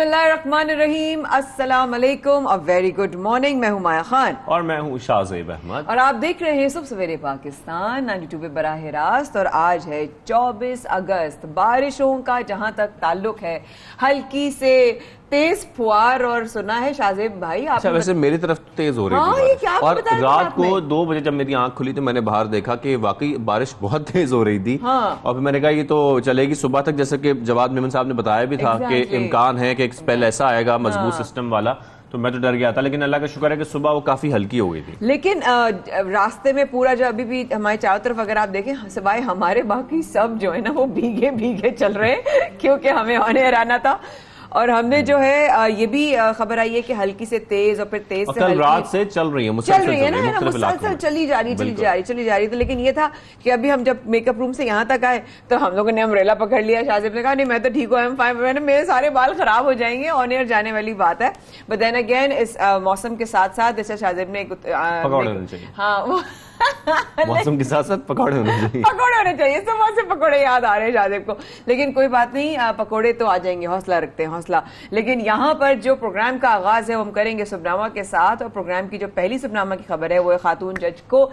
बिस्मिल्लाहिर्रहमानिर्रहीम, अस्सलाम वालेकुम, अ वेरी गुड मॉर्निंग। मैं हूं माया खान और मैं हूं शाहजेब अहमद और आप देख रहे हैं सुबह सवेरे पाकिस्तान 92 पे बराह रास्त। और आज है 24 अगस्त। बारिशों का जहां तक ताल्लुक है, हल्की से तेज फुहार और सुना है शाहजेब भाई आप। अच्छा, वैसे मेरी तरफ तेज हो रही हाँ, थी ये क्या और रात को में? 2 बजे जब मेरी आंख खुली तो मैंने बाहर देखा कि वाकई बारिश बहुत तेज हो रही थी। हाँ। और फिर मैंने कहा ये तो चलेगी सुबह तक, जैसे कि जवाद मेमन साहब ने बताया भी था कि इम्कान है कि एक स्पेल ऐसा आएगा मजबूत सिस्टम वाला। तो मैं तो डर गया था, लेकिन अल्लाह का शुक्र है कि सुबह वो काफी हल्की हो गई थी। लेकिन रास्ते में पूरा जो अभी भी हमारे चारों तरफ अगर आप देखें, सिवाय हमारे बाकी सब जो है ना वो भीगे भीगे चल रहे हैं क्योंकि हमें ऑन एयर आना था। और हमने जो है ये भी खबर आई है कि हल्की से तेज और फिर तेज से हल्की रात से चल रही है ना, मुसलसल चली जा रही थी। लेकिन ये था कि अभी हम जब मेकअप रूम से यहाँ तक आए तो हम लोगों ने अम्ब्रेला पकड़ लिया। शाहजेब ने कहा नहीं मैं तो ठीक हूँ, मैंने मेरे सारे बाल खराब हो जाएंगे, ऑन एयर जाने वाली बात है। बट देन अगेन इस मौसम के साथ साथ जैसे शाहजेब ने हाँ मौसम के साथ साथ पकौड़े होने चाहिए। सुबह से पकौड़े याद आ रहे हैं शाहजेब को, लेकिन कोई बात नहीं, पकौड़े तो आ जाएंगे, हौसला रखते हैं हौसला। लेकिन यहाँ पर जो प्रोग्राम का आगाज है वो हम करेंगे सुबनामा के साथ। और प्रोग्राम की जो पहली सुबनामा की खबर है वो है खातून जज को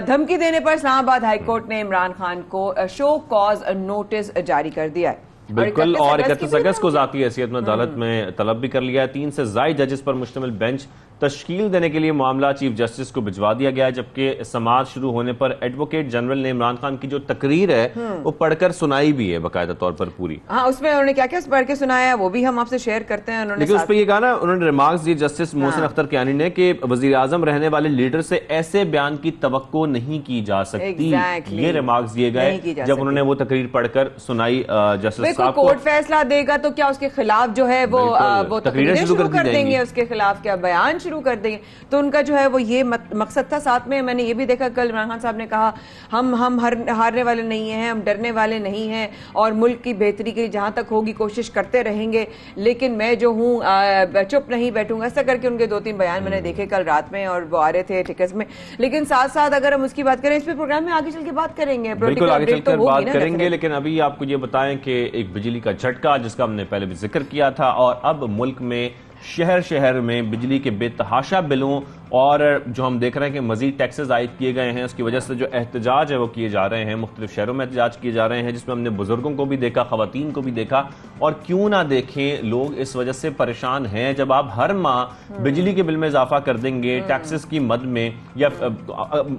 धमकी देने पर इस्लामाबाद हाईकोर्ट ने इमरान खान को शो कॉज नोटिस जारी कर दिया है। बिल्कुल, और 31 अगस्त को जाती हैसियत में अदालत में तलब भी कर लिया है। 3 से ज्यादा जजेस पर मुश्तमिल बेंच तश्कील देने के लिए मामला चीफ जस्टिस को भिजवा दिया गया है। जबकि समाअत शुरू होने पर एडवोकेट जनरल ने इमरान खान की जो तकरीर है वो पढ़कर सुनाई भी है बाकायदा तौर पर पूरी। हाँ, उसमें उन्होंने क्या क्या पढ़ के सुनाया है वो भी हम आपसे शेयर करते हैं। उन्होंने लेकिन उस पर ये कहा ना, उन्होंने रिमार्क्स दिए जस्टिस मोहसिन अख्तर कियानी ने कि वजीर आजम रहने वाले लीडर से ऐसे बयान की तवक्को नहीं की जा सकती। ये रिमार्क्स दिए गए जब उन्होंने वो तकरीर पढ़कर सुनाई जस्टिस साहब को। कोर्ट फैसला देगा तो क्या उसके खिलाफ जो है वो तकरीरें शुरू कर देंगे, उसके खिलाफ क्या बयान शुरू कर देंगे। तो उनका जो है वो ये मकसद था। साथ में मैंने ये भी देखा कल इमरान खान साहब ने कहा हम हारने वाले नहीं हैं, हम डरने वाले नहीं हैं और मुल्क की बेहतरी की जहां तक होगी कोशिश करते रहेंगे, लेकिन मैं जो हूं चुप नहीं बैठूंगा। ऐसा करके उनके 2-3 बयान मैंने देखे कल रात में और वो आ रहे थे टिकट्स में। लेकिन साथ साथ अगर हम उसकी बात करें, इस पे प्रोग्राम में आगे चल के बात करेंगे, बिल्कुल आगे चलकर बात करेंगे। लेकिन अभी आपको ये बताएं कि एक बिजली का झटका जिसका हमने पहले भी जिक्र किया था, और अब मुल्क में शहर शहर में बिजली के बेतहाशा बिलों और जो हम देख रहे हैं कि मजीद टैक्सेस आयद किए गए हैं, उसकी वजह से जो एहतजाज है वो किए जा रहे हैं। मुख्तलिफ शहरों में एहतजाज किए जा रहे हैं जिसमें हमने बुजुर्गों को भी देखा, खवातीन को भी देखा। और क्यों ना देखें, लोग इस वजह से परेशान हैं। जब आप हर माह बिजली के बिल में इजाफा कर देंगे, टैक्सेस की मद में या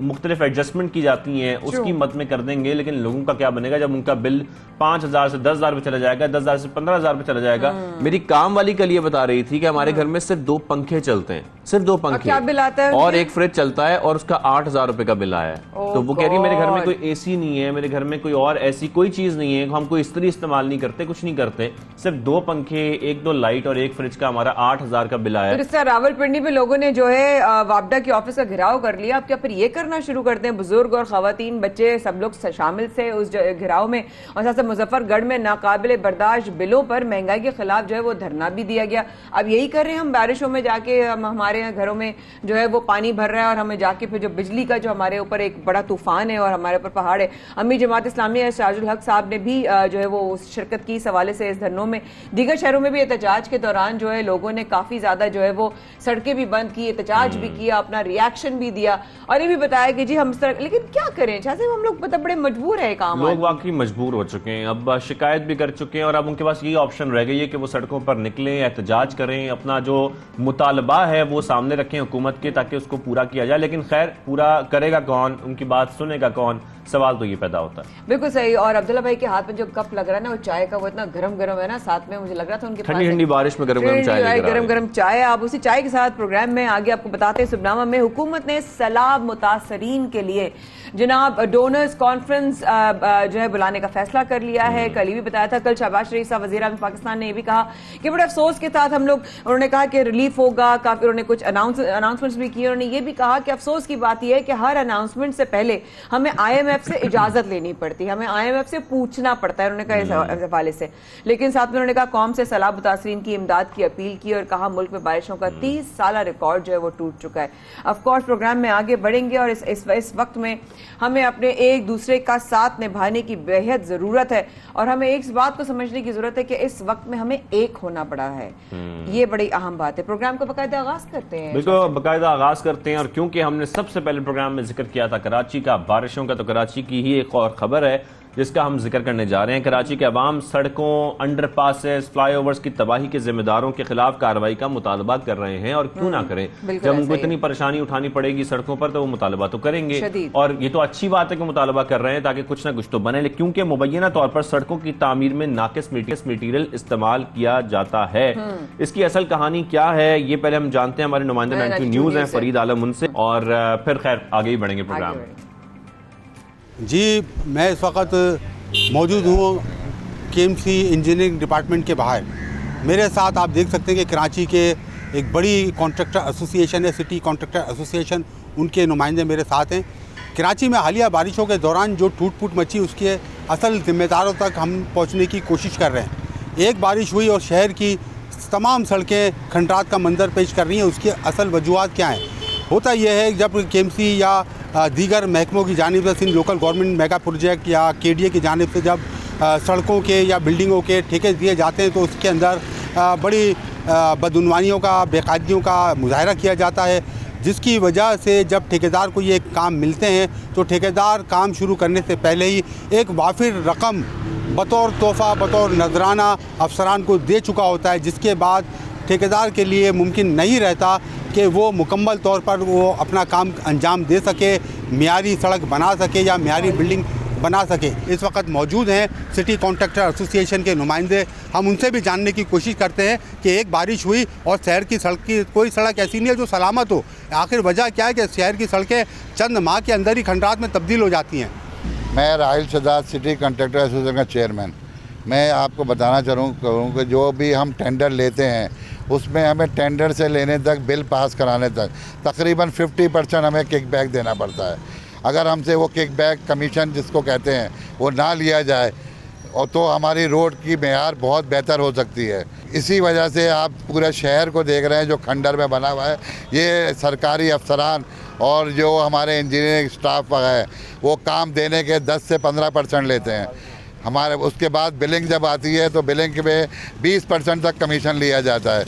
मुख्तलिफ एडजस्टमेंट की जाती हैं उसकी मद में कर देंगे, लेकिन लोगों का क्या बनेगा जब उनका बिल 5,000 से 10,000 पे चला जाएगा, 10,000 से 15,000 पे चला जाएगा। मेरी काम वाली कल ये बता रही थी कि हमारे घर में सिर्फ 2 पंखे चलते हैं, सिर्फ 2 पंखे, क्या बिल आता है और एक फ्रिज चलता है और उसका 8,000 रुपए का बिल आया है। तो वो कह रही है मेरे घर में कोई एसी नहीं है, मेरे घर में कोई और ऐसी कोई चीज नहीं है, हम कोई इस्त्री इस्तेमाल नहीं करते, कुछ नहीं करते, सिर्फ 2 पंखे, 1-2 लाइट और 1 फ्रिज का हमारा 8,000 का बिल आया है। तो इस तरह रावलपिंडी में लोगों ने जो है वापडा के ऑफिस का घेराव कर लिया। अब क्या फिर ये करना शुरू करते हैं? बुजुर्ग और खवातीन, बच्चे सब लोग शामिल थे उस घेराव में। और साथ साथ मुजफ्फरगढ़ में नाकाबिले बर्दाश्त बिलों पर महंगाई के खिलाफ जो है वो धरना भी दिया गया। अब यही कर रहे हैं हम, बारिशों में जाके हमारे यहाँ घरों में जो है वो पानी भर रहा है और हमें जाके फिर जो बिजली का जो हमारे ऊपर एक बड़ा तूफान है और हमारे ऊपर पहाड़ है। अमीर जमात इस्लामी शाजुल हक साहब ने भी जो है वो शिरकत की इस हवाले से इस धरनों में। दीगर शहरों में भी एहतजाज के दौरान जो है लोगों ने काफी ज्यादा जो है वो सड़कें भी बंद की, एहतजाज भी किया, अपना रिएक्शन भी दिया और ये भी बताया कि जी हम इस तरह। लेकिन क्या करें जैसे हम लोग मतलब बड़े मजबूर है, काम लोग वाकई मजबूर हो चुके हैं, अब शिकायत भी कर चुके हैं और अब उनके पास यही ऑप्शन रह गई है कि वो सड़कों पर निकलें, एहतजाज करें, अपना जो मुतालबा है वो सामने रखें हुकूमत के, ताकि उसको पूरा किया जाए। लेकिन खैर पूरा करेगा कौन, उनकी बात सुनेगा कौन, सवाल तो ये पैदा होता है। बिल्कुल सही। और अब्दुल्ला भाई के हाथ में जो कप लग रहा है ना वो चाय का, वो इतना गरम गरम है ना, साथ में मुझे लग रहा था उनके ठंडी ठंडी बारिश में गरम गरम चाय। आप उसी चाय के साथ प्रोग्राम में आगे आपको बताते हैं सुबनामा में हुकूमत ने सैलाब मुतासरीन के लिए जनाब डोनर्स कॉन्फ्रेंस जो है बुलाने का फैसला कर लिया है। कल भी बताया था, कल शहबाज शरीफ साहब वज़ीर आज़म पाकिस्तान ने ये भी कहा कि बड़े अफसोस के साथ हम लोग, उन्होंने कहा कि रिलीफ होगा, काफी उन्होंने कुछ अनाउंसमेंट अनाउंसमेंट्स भी किए। उन्होंने ये भी कहा कि अफसोस की बात यह है कि हर अनाउंसमेंट से पहले हमें IMF से इजाजत लेनी पड़ती है, हमें IMF से पूछना पड़ता है, उन्होंने कहा इस हवाले से। लेकिन साथ में उन्होंने कहा कौम से सलाह मुतासरीन की इमदाद की अपील की और कहा मुल्क में बारिशों का 30 साल रिकॉर्ड जो है वो टूट चुका है। ऑफकोर्स प्रोग्राम में आगे बढ़ेंगे और इस वक्त में हमें अपने एक दूसरे का साथ निभाने की बेहद जरूरत है और हमें एक बात को समझने की जरूरत है कि इस वक्त में हमें एक होना पड़ा है। ये बड़ी अहम बात है। प्रोग्राम का बाकायदा आगाज करते हैं। बिल्कुल बाकायदा आगाज करते हैं। और क्योंकि हमने सबसे पहले प्रोग्राम में जिक्र किया था कराची का, बारिशों का, तो कराची की ही एक और खबर है जिसका हम जिक्र करने जा रहे हैं। कराची के अवाम सड़कों, अंडरपासेस, फ्लाईओवर्स की तबाही के जिम्मेदारों के खिलाफ कार्रवाई का मुतालबा कर रहे हैं और क्यों ना करें। जब उनको इतनी परेशानी उठानी पड़ेगी सड़कों पर तो वो मुतालबा तो करेंगे और ये तो अच्छी बात है कि मुतालबा कर रहे हैं ताकि कुछ ना कुछ तो बने। लेकिन क्योंकि मुबैना तौर पर सड़कों की तामीर में नाकिस मटीरियल इस्तेमाल किया जाता है, इसकी असल कहानी क्या है ये पहले हम जानते हैं। हमारे नुमाइंदे 92 न्यूज हैं फरीद आलम उनसे, और फिर खैर आगे ही बढ़ेंगे प्रोग्राम। जी, मैं इस वक्त मौजूद हूँ KMC इंजीनियरिंग डिपार्टमेंट के बाहर। मेरे साथ आप देख सकते हैं कि कराची के एक बड़ी कॉन्ट्रैक्टर एसोसिएशन है, सिटी कॉन्ट्रैक्टर एसोसिएशन, उनके नुमाइंदे मेरे साथ हैं। कराची में हालिया बारिशों के दौरान जो टूट फूट मची उसके असल जिम्मेदारों तक हम पहुँचने की कोशिश कर रहे हैं। एक बारिश हुई और शहर की तमाम सड़कें खंडरात का मंजर पेश कर रही हैं। उसकी असल वजूहत क्या हैं? होता यह है जब KMC या दीगर महकमों की जानिब से, Sindh local government mega project या KDA की जानिब से जब सड़कों के या बिल्डिंगों के ठेके दिए जाते हैं तो उसके अंदर बड़ी बदउनवानियों का, बेकायदगियों का मुजाहरा किया जाता है, जिसकी वजह से जब ठेकेदार को ये काम मिलते हैं तो ठेकेदार काम शुरू करने से पहले ही एक वाफिर रकम बतौर तोहफ़ा, बतौर नजराना अफसरान को दे चुका होता है, जिसके बाद ठेकेदार के लिए मुमकिन नहीं रहता कि वो मुकम्मल तौर पर वो अपना काम अंजाम दे सके, मियारी सड़क बना सके या मियारी बिल्डिंग बना सके। इस वक्त मौजूद हैं सिटी कॉन्ट्रैक्टर एसोसिएशन के नुमाइंदे। हम उनसे भी जानने की कोशिश करते हैं कि एक बारिश हुई और शहर की सड़क की कोई सड़क ऐसी नहीं है जो सलामत हो। आखिर वजह क्या है कि शहर की सड़कें चंद माह के अंदर ही खंडरात में तब्दील हो जाती हैं। मैं Rahil Shahzad, city contractor association का चेयरमैन। मैं आपको बताना करूँ कि जो भी हम टेंडर लेते हैं उसमें हमें टेंडर से लेने तक, बिल पास कराने तक तकरीबन 50% हमें किकबैक देना पड़ता है। अगर हमसे वो किकबैक कमीशन जिसको कहते हैं वो ना लिया जाए और तो हमारी रोड की मेयार बहुत बेहतर हो सकती है। इसी वजह से आप पूरे शहर को देख रहे हैं जो खंडर में बना हुआ है। ये सरकारी अफसरान और जो हमारे इंजीनियरिंग स्टाफ है वो काम देने के 10 से 15% लेते हैं। हमारे उसके बाद बिलिंग जब आती है तो बिलिंग में 20% तक कमीशन लिया जाता है।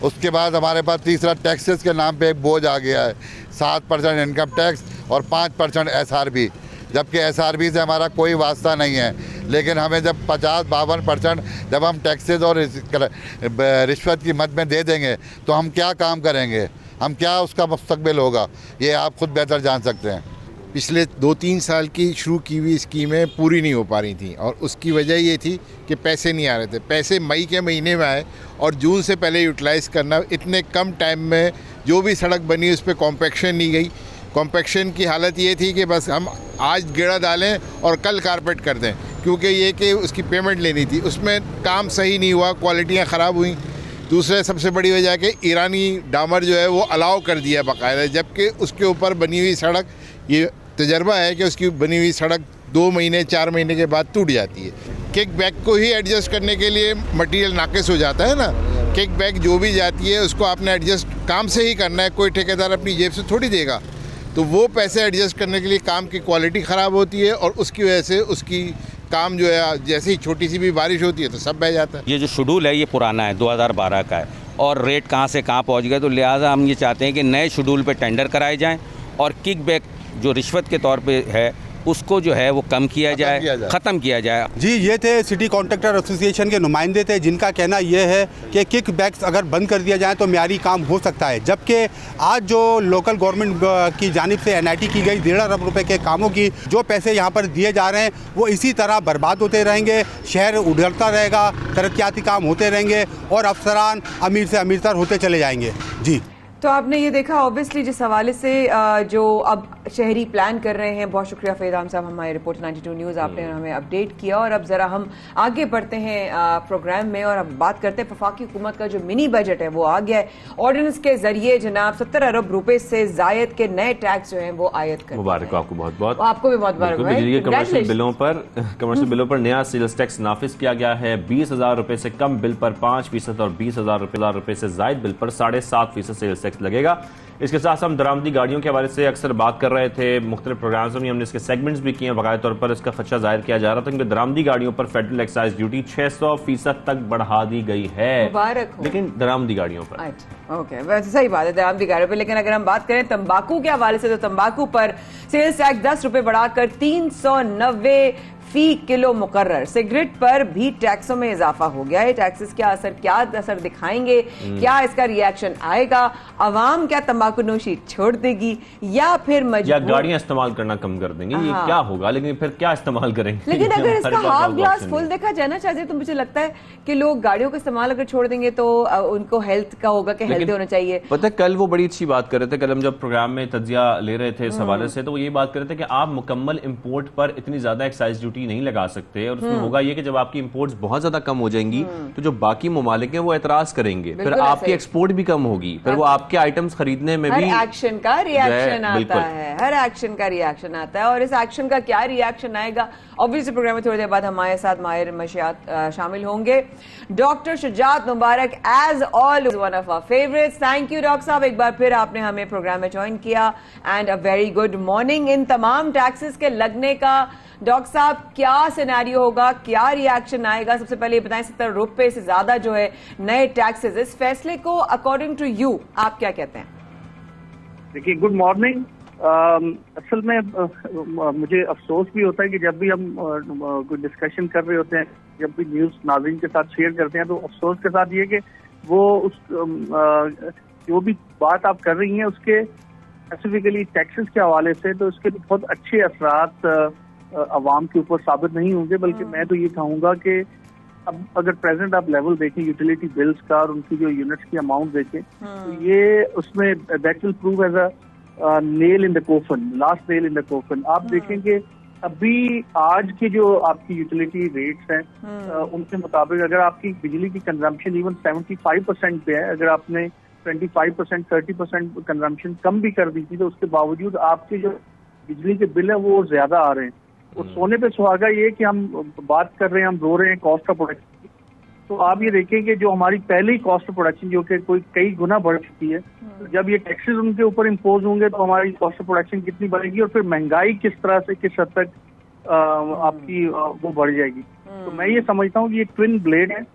उसके बाद हमारे पास तीसरा टैक्सेस के नाम पे एक बोझ आ गया है, 7% इनकम टैक्स और 5% SRB, जबकि SRB से हमारा कोई वास्ता नहीं है। लेकिन हमें जब 50-52% जब हम टैक्सेस और रिश्वत की मद में दे देंगे तो हम क्या काम करेंगे, हम क्या उसका मुस्तकबिल होगा, ये आप खुद बेहतर जान सकते हैं। पिछले 2-3 साल की शुरू की हुई स्कीमें पूरी नहीं हो पा रही थी और उसकी वजह ये थी कि पैसे नहीं आ रहे थे। पैसे मई के महीने में आए और जून से पहले यूटिलाइज़ करना, इतने कम टाइम में जो भी सड़क बनी उस पर कॉम्पैक्शन नहीं गई। कॉम्पैक्शन की हालत ये थी कि बस हम आज गेड़ा डालें और कल कारपेट कर दें, क्योंकि ये कि उसकी पेमेंट लेनी थी, उसमें काम सही नहीं हुआ, क्वालिटियाँ ख़राब हुई। दूसरा सबसे बड़ी वजह कि ईरानी डामर जो है वो अलाउ कर दिया बाकायदा, जबकि उसके ऊपर बनी हुई सड़क, ये तजर्बा है कि उसकी बनी हुई सड़क 2 महीने 4 महीने के बाद टूट जाती है। किक बैक को ही एडजस्ट करने के लिए मटेरियल नाकिस हो जाता है ना। किक बैक जो भी जाती है उसको आपने एडजस्ट काम से ही करना है, कोई ठेकेदार अपनी जेब से थोड़ी देगा। तो वो पैसे एडजस्ट करने के लिए काम की क्वालिटी ख़राब होती है और उसकी वजह से उसकी काम जो है, जैसे ही छोटी सी भी बारिश होती है तो सब बह जाता है। ये जो शेड्यूल है ये पुराना है, 2012 का है और रेट कहाँ से कहाँ पहुँच गए, तो लिहाजा हम ये चाहते हैं कि नए शेड्यूल पे टेंडर कराए जाएं और किक बैक जो रिश्वत के तौर पे है उसको जो है वो कम किया जाए, ख़त्म किया जाए। जी, ये थे सिटी कॉन्ट्रैक्टर एसोसिएशन के नुमाइंदे थे, जिनका कहना यह है कि किक बैक्स अगर बंद कर दिया जाए तो म्यारी काम हो सकता है। जबकि आज जो लोकल गवर्नमेंट की जानिब से NIT की गई 1.5 अरब रुपए के कामों की जो पैसे यहाँ पर दिए जा रहे हैं वो इसी तरह बर्बाद होते रहेंगे, शहर उधड़ता रहेगा, तरक्याती काम होते रहेंगे और अफसरान अमीर से अमीरतर होते चले जाएंगे। जी। तो आपने ये देखा ऑब्वियसली जिस हवाले से जो अब शहरी प्लान कर रहे हैं, बहुत शुक्रिया फैजान साहब, हमारे रिपोर्ट 92 न्यूज़ आपने हमें अपडेट किया। और अब जरा हम आगे बढ़ते हैं प्रोग्राम में और अब बात करते हैं वफाकी हुकूमत का जो मिनी बजट है वो आ गया है। ऑर्डिनेंस के जरिए जनाब 70 अरब रुपए से जायद के नए टैक्स जो हैं वो आयद कर, मुबारक आपको बहुत बहुत, आपको भी बहुत मुबारक। बिजली के कमर्शियल बिलों पर नया सेल्स टैक्स नाफिज किया गया है। 20,000 रुपए से कम बिल पर 5% और 20,000 रुपए से जायद बिल पर 7.5% सेल्स टैक्स लगेगा। इसके साथ हम दरामदी गाड़ियों के हवाले से अक्सर बात कर रहे थे, मुख्तलिफ प्रोग्राम्स में हमने इसके सेगमेंट्स भी किए, बाकायदा तौर पर इसका खदशा जाहिर किया जा रहा था क्योंकि दरामदी गाड़ियों पर फेडरल एक्साइज ड्यूटी 600% तक बढ़ा दी गई है, लेकिन दरामदी गाड़ियों पर। अच्छा, ओके, वैसे सही बात है दरामदी गाड़ियों पर। लेकिन अगर हम बात करें तंबाकू के हवाले से, तो तंबाकू पर सेल्स टैक्स 10 रुपए बढ़ाकर 390 फी किलो मुकर्रर। सिगरेट पर भी टैक्सों में इजाफा हो गया है। टैक्सेस क्या असर दिखाएंगे, क्या इसका रिएक्शन आएगा, अवाम क्या तंबाकू नोशी छोड़ देगी या फिर गाड़ियां इस्तेमाल करना कम कर देंगी, ये क्या होगा, लेकिन फिर क्या इस्तेमाल करेंगे। लेकिन अगर इसका हाफ ग्लास फुल देखा जाए ना चाहिए, तो मुझे लगता है कि लोग गाड़ियों का इस्तेमाल अगर छोड़ देंगे तो उनको हेल्थ का होगा कि हेल्दी होना चाहिए। पता है कल वो बड़ी अच्छी बात कर रहे थे, कल हम जब प्रोग्राम में तज्जिया ले रहे थे इस हवाले से, तो वो ये बात कर रहे थे कि आप मुकम्मल इंपोर्ट पर इतनी ज्यादा एक्साइज ड्यूटी नहीं लगा सकते, और उसमें होगा ये कि जब आपकी इंपोर्ट्स बहुत ज्यादा कम हो जाएंगी तो जो बाकी ममालिक हैं वो एतराज करेंगे, फिर आपकी एक्सपोर्ट भी कम होगी, फिर वो आपके आइटम्स खरीदने में भी एक्शन का रिएक्शन आता है, हर एक्शन का रिएक्शन आता है। और इस एक्शन का क्या रिएक्शन आएगा, ऑब्वियसली प्रोग्राम में थोड़ी देर बाद हमारे साथ माहिर मशियात शामिल होंगे। Doctor Shujaat Mubarak as all one of our favourites. Thank you doctor साहब, एक बार फिर आपने हमें प्रोग्राम में ज्वाइन किया and a very good morning. इन तमाम टैक्सेस के लगने का डॉक्टर साहब क्या सिनेरियो होगा, क्या रिएक्शन आएगा? सबसे पहले ये बताएं, 70 रुपए से ज्यादा जो है नए टैक्सेस, इस फैसले को अकॉर्डिंग टू यू आप क्या कहते हैं? देखिए, गुड मॉर्निंग। असल में मुझे अफसोस भी होता है कि जब भी हम कोई डिस्कशन कर रहे होते हैं, जब भी न्यूज़ नाज़रीन के साथ शेयर करते हैं, तो अफसोस के साथ ये कि वो उस जो भी बात आप कर रही हैं उसके स्पेसिफिकली टैक्सेस के हवाले से, तो उसके बहुत अच्छे असरात अवाम के ऊपर साबित नहीं होंगे। बल्कि मैं तो ये कहूँगा कि अब अगर प्रेजेंट आप लेवल देखें यूटिलिटी बिल्स का और उनकी जो यूनिट्स की अमाउंट देखें, तो ये उसमें that will prove as a nail in the coffin, last nail in the coffin. आप देखेंगे अभी आज की जो आपकी यूटिलिटी रेट्स हैं उनके मुताबिक अगर आपकी बिजली की कंजम्पशन इवन 75% पे है, अगर आपने 25% 30% कंजम्पशन कम भी कर दी थी, तो उसके बावजूद आपके जो बिजली के बिल है वो ज्यादा आ रहे हैं। और सोने पे सुहागा ये कि हम बात कर रहे हैं, हम रो रहे हैं कॉस्ट ऑफ प्रोडक्शन की, तो आप ये देखेंगे जो हमारी पहली कॉस्ट ऑफ प्रोडक्शन जो कि कोई कई गुना बढ़ चुकी है, तो जब ये टैक्सेस उनके ऊपर इम्पोज होंगे तो हमारी कॉस्ट ऑफ प्रोडक्शन कितनी बढ़ेगी और फिर महंगाई किस तरह से किस हद तक आपकी वो बढ़ जाएगी। तो मैं ये समझता हूँ कि ये ट्विन ब्लेड है। एक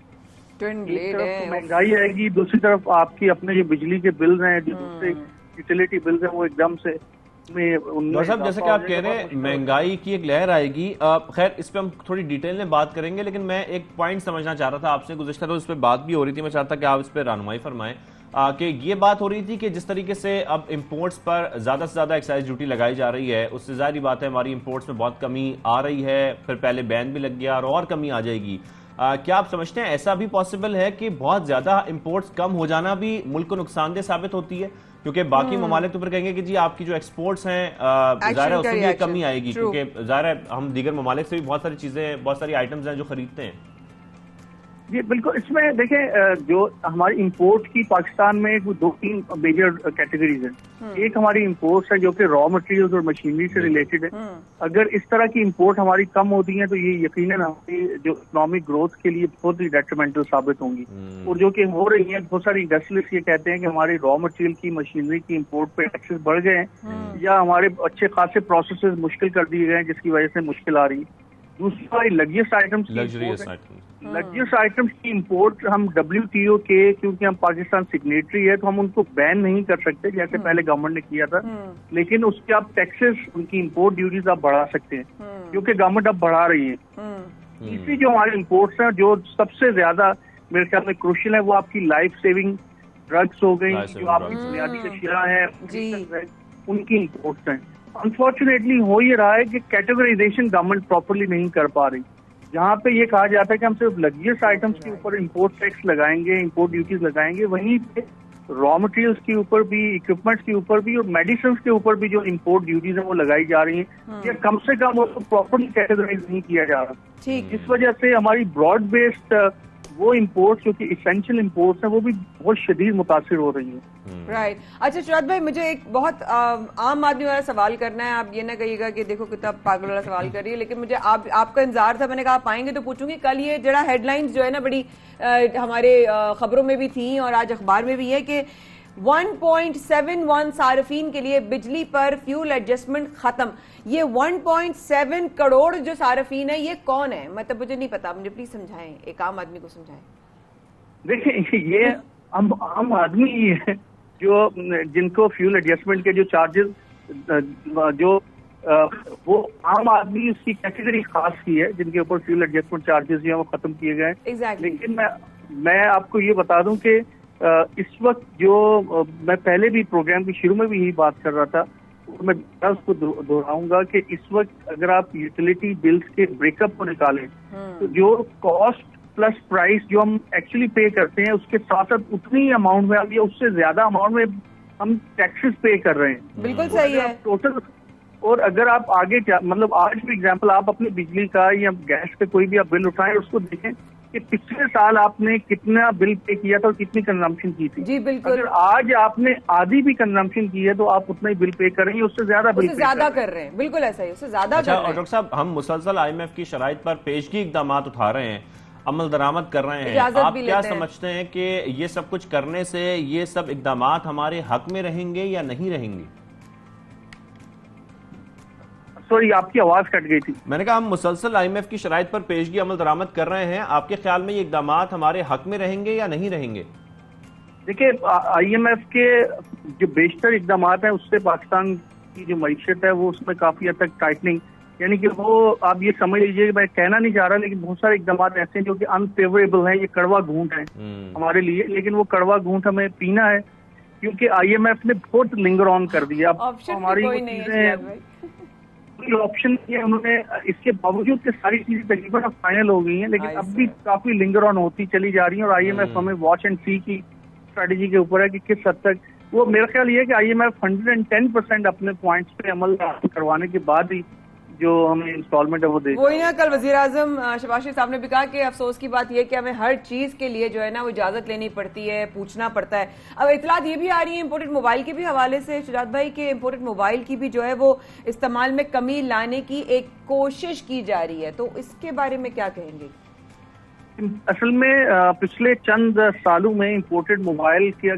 तरफ तो महंगाई आएगी, दूसरी तरफ आपकी अपने जो बिजली के बिल हैं, जो दूसरे यूटिलिटी बिल्स हैं, वो एकदम से साहब जैसे कि आप कह रहे हैं महंगाई की एक लहर आएगी। खैर इस पे हम थोड़ी डिटेल में बात करेंगे, लेकिन मैं एक पॉइंट समझना चाह रहा था आपसे, गुज़िश्ता रोज इस पे बात भी हो रही थी, मैं चाहता कि आप इस पे रहनुमाई फरमाएं कि ये बात हो रही थी कि जिस तरीके से अब इंपोर्ट्स पर ज्यादा से ज्यादा एक्साइज ड्यूटी लगाई जा रही है, उससे जाहिर बात है हमारी इंपोर्ट्स में बहुत कमी आ रही है, फिर पहले बैन भी लग गया और कमी आ जाएगी। क्या आप समझते हैं ऐसा भी पॉसिबल है कि बहुत ज्यादा इंपोर्ट्स कम हो जाना भी मुल्क को नुकसानदेह साबित होती है, क्योंकि बाकी ममालिक तो फिर कहेंगे कि जी आपकी जो एक्सपोर्ट्स हैं ज़ाहिर है उसमें भी कमी आएगी, क्योंकि ज़ाहिर है हम दीगर ममालिक से भी बहुत सारी चीजें, बहुत सारी आइटम्स हैं जो खरीदते हैं। जी बिल्कुल, इसमें देखें जो हमारी इंपोर्ट की पाकिस्तान में 2-3 मेजर कैटेगरीज हैं। एक हमारी इंपोर्ट्स है जो कि रॉ मटेरियल्स और मशीनरी से रिलेटेड है। अगर इस तरह की इंपोर्ट हमारी कम होती है तो ये यकीनन हमारी जो इकोनॉमिक ग्रोथ के लिए बहुत ही डेट्रीमेंटल साबित होंगी। और जो कि हो रही है, बहुत सारी इंडस्ट्रियलिस्ट ये कहते हैं कि हमारी रॉ मटेरियल की, मशीनरी की इंपोर्ट पे टैक्सेस बढ़ गए हैं या हमारे अच्छे खासे प्रोसेसेस मुश्किल कर दिए गए हैं जिसकी वजह से मुश्किल आ रही है। दूसरी हमारी लग्जरियस आइटम्स की इंपोर्ट हम WTO के, क्योंकि हम पाकिस्तान सिग्नेटरी है, तो हम उनको बैन नहीं कर सकते जैसे पहले गवर्नमेंट ने किया था, लेकिन उसके आप टैक्सेस, उनकी इंपोर्ट ड्यूटीज आप बढ़ा सकते हैं, क्योंकि गवर्नमेंट अब बढ़ा रही है। तीसरी जो हमारी इंपोर्ट्स हैं जो सबसे ज्यादा मेरे ख्याल में क्रूशियल है, वो आपकी लाइफ सेविंग ड्रग्स हो गई, जो आपकी बुनियादी अशिया है उनकी इंपोर्ट्स हैं। अनफॉर्चुनेटली हो ये रहा है कि कैटेगराइजेशन गवर्नमेंट प्रॉपरली नहीं कर पा रही। जहाँ पे ये कहा जाता है कि हम सिर्फ लग्जरियस आइटम्स के ऊपर इंपोर्ट टैक्स लगाएंगे, इंपोर्ट ड्यूटीज लगाएंगे, वहीं पे रॉ मटेरियल्स के ऊपर भी, इक्विपमेंट्स के ऊपर भी और मेडिसिन के ऊपर भी जो इंपोर्ट ड्यूटीज है वो लगाई जा रही हैं, या कम से कम उसको प्रॉपर्ली कैटेगराइज नहीं किया जा रहा। ठीक। इस वजह से हमारी ब्रॉड बेस्ड वो इंपोर्ट्स जो कि इसेंशियल इंपोर्ट्स हैं वो भी बहुत शदीद मुतासिर हो रही हैं। राइट। अच्छा शुरात भाई, मुझे एक बहुत आम आदमी वाला सवाल करना है, आप ये ना कहिएगा कि देखो कितना पागल वाला सवाल कर रही है, लेकिन मुझे आपका इंतजार था, मैंने कहा आप आएंगे तो पूछूंगी। कल ये जरा हेडलाइंस जो है ना बड़ी हमारे खबरों में भी थी और आज अखबार में भी है कि 1.71 सार्फिन के लिए बिजली पर फ्यूल एडजस्टमेंट खत्म। ये 1.7 करोड़ जो सार्फिन है ये कौन है? मतलब मुझे नहीं पता, मुझे प्लीज समझाएं, एक आम आदमी को समझाएं। देखिए ये आम आदमी ही है जो जिनको फ्यूल एडजस्टमेंट के जो चार्जेस जो वो आम आदमी उसकी कैटेगरी खास की है जिनके ऊपर फ्यूल एडजस्टमेंट चार्जेस जो है वो खत्म किए गए। Exactly. लेकिन मैं आपको ये बता दूं कि इस वक्त जो मैं पहले भी प्रोग्राम के शुरू में भी यही बात कर रहा था, मैं उसको दोहराऊंगा कि इस वक्त अगर आप यूटिलिटी बिल्स के ब्रेकअप को निकालें तो जो कॉस्ट प्लस प्राइस जो हम एक्चुअली पे करते हैं उसके साथ साथ उतनी अमाउंट में हम या उससे ज्यादा अमाउंट में हम टैक्सेस पे कर रहे हैं। बिल्कुल सही है टोटल। और अगर आप आगे मतलब आज फॉर एग्जांपल आप अपनी बिजली का या गैस का कोई भी आप बिल उठाएं उसको देखें कि पिछले साल आपने कितना बिल पे किया था और कितनी कंजम्पशन की थी। जी बिल्कुल। अगर आज आपने आधी भी कंजम्पशन की है तो आप उतना ही बिल पे कर रहे हैं, उससे ज्यादा बिल ज्यादा कर रहे हैं। बिल्कुल ऐसा ही, उससे ज्यादा कर रहे हैं। डॉक्टर साहब, हम मुसलसल IMF की शराइत पर पेशगी इकदाम उठा रहे हैं, अमल दरामद कर रहे हैं, आप क्या समझते हैं कि ये सब कुछ करने से ये सब इकदाम हमारे हक में रहेंगे या नहीं रहेंगे? सॉरी, आपकी आवाज कट गई थी। मैंने कहा हम मुसलसल IMF की शराइत पर पेशगी अमल दरामद कर रहे हैं, आपके ख्याल में ये इकदाम हमारे हक में रहेंगे या नहीं रहेंगे? देखिए IMF के जो बेशतर इकदाम हैं उससे पाकिस्तान की जो मईशत है वो उसमें काफी हद तक टाइटनिंग, यानी कि वो आप ये समझ लीजिए, मैं कहना नहीं चाह रहा लेकिन बहुत सारे इकदाम ऐसे हैं जो कि अनफेवरेबल हैं, ये कड़वा घूंट है हमारे लिए, लेकिन वो कड़वा घूंट हमें पीना है क्योंकि IMF ने बहुत लिंगर ऑन कर दिया। अब हमारी ऑप्शन है, उन्होंने इसके बावजूद कि सारी चीजें तकरीबन अब फाइनल हो गई हैं, लेकिन अब भी काफी लिंगर ऑन होती चली जा रही है और IMF हमें वॉच एंड सी की स्ट्रेटेजी के ऊपर है कि किस हद तक वो, मेरा ख्याल ये है कि IMF 110% अपने पॉइंट्स पे अमल करवाने के बाद ही जो हमें इंस्टॉलमेंट है वो देगा। वही ना, कल वजीर आजम शहबाज शरीफ साहब ने भी कहा कि अफसोस की बात यह कि हमें हर चीज के लिए जो है ना वो इजाजत लेनी पड़ती है, पूछना पड़ता है। अब इतलात ये भी आ रही है इम्पोर्टेड मोबाइल के भी हवाले से शुजात भाई के इम्पोर्टेड मोबाइल की भी जो है वो इस्तेमाल में कमी लाने की एक कोशिश की जा रही है, तो इसके बारे में क्या कहेंगे? असल में पिछले चंद सालों में इम्पोर्टेड मोबाइल के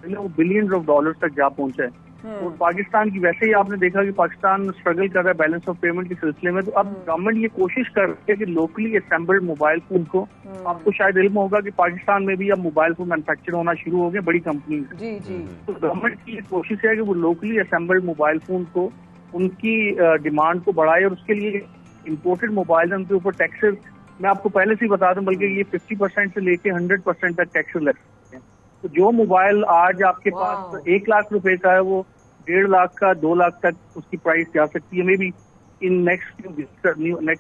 बिलियंस ऑफ डॉलर्स तक जा पहुंचा है और पाकिस्तान की, वैसे ही आपने देखा कि पाकिस्तान स्ट्रगल कर रहा है बैलेंस ऑफ पेमेंट के सिलसिले में, तो अब गवर्नमेंट ये कोशिश कर रही है कि लोकली असेंबल्ड मोबाइल फोन को, आपको शायद इल्म होगा कि पाकिस्तान में भी अब मोबाइल फोन मैन्युफैक्चर होना शुरू हो गए बड़ी कंपनी। जी जी। तो गवर्नमेंट की ये कोशिश है कि वो लोकली असेंबल्ड मोबाइल फोन को, उनकी डिमांड को बढ़ाए और उसके लिए इम्पोर्टेड मोबाइल उनके ऊपर टैक्सेस, मैं आपको पहले से ही बता दूं, बल्कि ये 50% से लेके 100% तक टैक्सेस लगते हैं। तो जो मोबाइल आज आपके पास 1 लाख रुपए का है वो 1.5 लाख का 2 लाख तक उसकी प्राइस जा सकती है, may be in next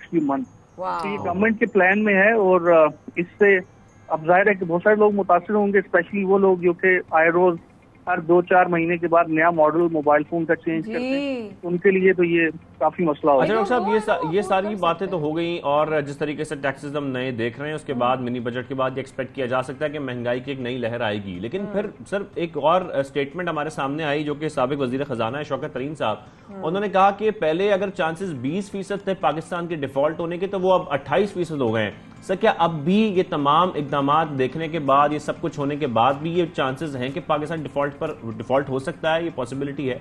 few month. तो ये गवर्नमेंट के प्लान में है और इससे अब जाहिर है कि बहुत सारे लोग मुतासिर होंगे, स्पेशली वो लोग जो कि आए रोज हर 2-4 महीने के बाद नया मॉडल मोबाइल फोन का चेंज करते हैं, उनके लिए तो ये काफी मसला होगा। अच्छा डॉक्टर साहब, ये सारी बातें तो हो गई और जिस तरीके से टैक्सेस हम नए देख रहे हैं उसके बाद मिनी बजट के बाद ये एक्सपेक्ट किया जा सकता है कि महंगाई की एक नई लहर आएगी, लेकिन फिर सर एक और स्टेटमेंट हमारे सामने आई जो कि साबिक वजीर खजाना है शौकत तरीन साहब, उन्होंने कहा कि पहले अगर चांसेस 20% थे पाकिस्तान के डिफॉल्ट होने के तो वो अब 28% हो गए हैं। सर क्या अब भी ये तमाम इकदाम देखने के बाद, ये सब कुछ होने के बाद भी ये चांसेस हैं कि पाकिस्तान डिफॉल्ट हो सकता है, ये पॉसिबिलिटी है?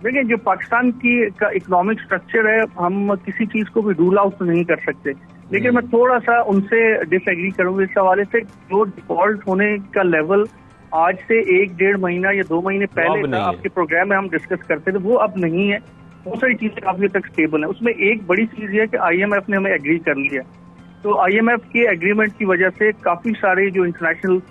देखिए जो पाकिस्तान की का इकोनॉमिक स्ट्रक्चर है, हम किसी चीज को भी रूल आउट नहीं कर सकते, लेकिन मैं थोड़ा सा उनसे डिसएग्री करूंगा इस हवाले से। जो डिफॉल्ट होने का लेवल आज से 1-1.5 महीना या 2 महीने पहले था, आपके प्रोग्राम में हम डिस्कस करते थे, वो अब नहीं है। बहुत सारी चीजें काफी तक स्टेबल है। उसमें एक बड़ी चीज है कि IMF ने हमें एग्री कर लिया, तो IMF के एग्रीमेंट की वजह से काफी सारे जो इंटरनेशनल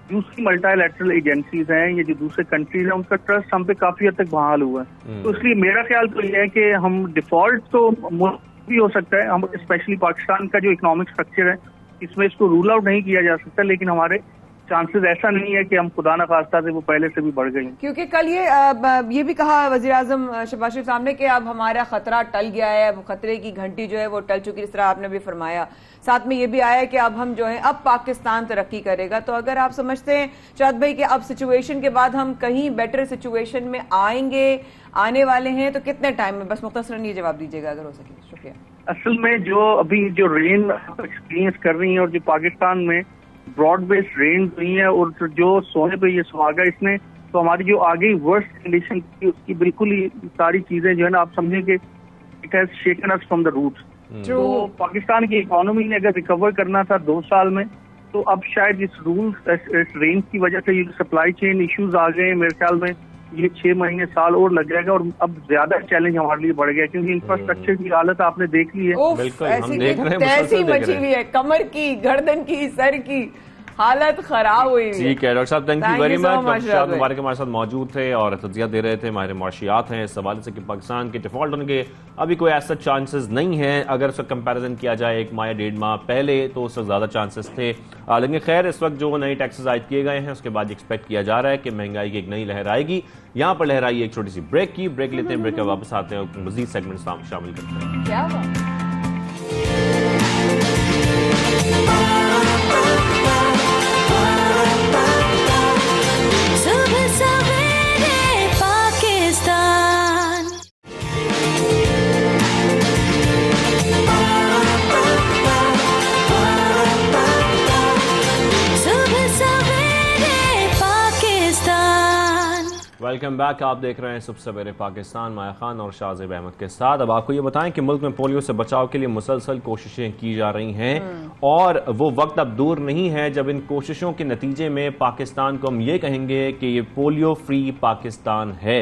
दूसरी मल्टीलैटरल एजेंसीज हैं या जो दूसरे कंट्रीज हैं उनका ट्रस्ट हम पे काफी हद तक बहाल हुआ है। तो इसलिए मेरा ख्याल तो यह है कि हम डिफॉल्ट तो भी हो सकता है, हम स्पेशली पाकिस्तान का जो इकोनॉमिक स्ट्रक्चर है इसमें इसको रूल आउट नहीं किया जा सकता, लेकिन हमारे चांसेस ऐसा नहीं है कि हम खुदा न खास्ता से वो पहले से भी बढ़ गई। क्योंकि कल ये भी कहा वजीर आजम शहबाज शरीफ साहब ने कि अब हमारा खतरा टल गया है, अब खतरे की घंटी जो है वो टल चुकी, इस तरह आपने भी फरमाया। साथ में ये भी आया कि अब हम जो है अब पाकिस्तान तरक्की करेगा। तो अगर आप समझते हैं शाद भाई कि अब सिचुएशन के बाद हम कहीं बेटर सिचुएशन में आने वाले हैं, तो कितने टाइम में? बस मुख्तसरन ये जवाब दीजिएगा अगर हो सके। शुक्रिया। असल में जो अभी जो रेन एक्सपीरियंस कर रही है और जो पाकिस्तान में ब्रॉड बेस्ड रेन हुई है और जो सोने पे ये सुहागा, इसने तो हमारी जो आगे वर्स्ट कंडीशन थी उसकी बिल्कुल ही सारी चीजें जो है ना, आप समझें कि it has shaken us from the roots. तो पाकिस्तान की इकोनॉमी ने अगर रिकवर करना था 2 साल में, तो अब शायद इस रेन की वजह से ये सप्लाई चेन इश्यूज आ गए हैं, मेरे ख्याल में ये 6 महीने साल और लग जाएगा और अब ज्यादा चैलेंज हमारे लिए बढ़ गया, क्योंकि इंफ्रास्ट्रक्चर की हालत आपने देख ली है। बिल्कुल, हम देख रहे हैं, ऐसी मची हुई है, कमर की, गर्दन की, सर की हालत खराब हुई है। ठीक है डॉक्टर साहब, thank you very much. Doctor शाद मुबारक हमारे साथ मौजूद थे और तजिया दे रहे थे, माहिर मुआशियात हैं, इस हवाले से कि पाकिस्तान के डिफॉल्ट होने के अभी कोई ऐसा चांसेस नहीं है। अगर उसका कंपैरिजन किया जाए 1 माह या 1.5 माह पहले तो उससे ज़्यादा चांसेस थे। लेकिन खैर इस वक्त जो नए टैक्सेस आयद किए गए हैं उसके बाद एक्सपेक्ट किया जा रहा है कि महंगाई की एक नई लहर आएगी। यहाँ पर लहर आई एक छोटी सी ब्रेक लेते हैं, ब्रेक के वापस आते हैं और मजीद सेगमेंट शामिल करते हैं। क्या बात? Welcome back. आप देख रहे हैं सुबह सवेरे पाकिस्तान, माया खान और शाहजेब अहमद के साथ। अब आपको ये बताएं कि मुल्क में पोलियो से बचाव के लिए मुसलसल कोशिशें की जा रही हैं और वो वक्त अब दूर नहीं है जब इन कोशिशों के नतीजे में पाकिस्तान को हम ये कहेंगे कि ये पोलियो फ्री पाकिस्तान है।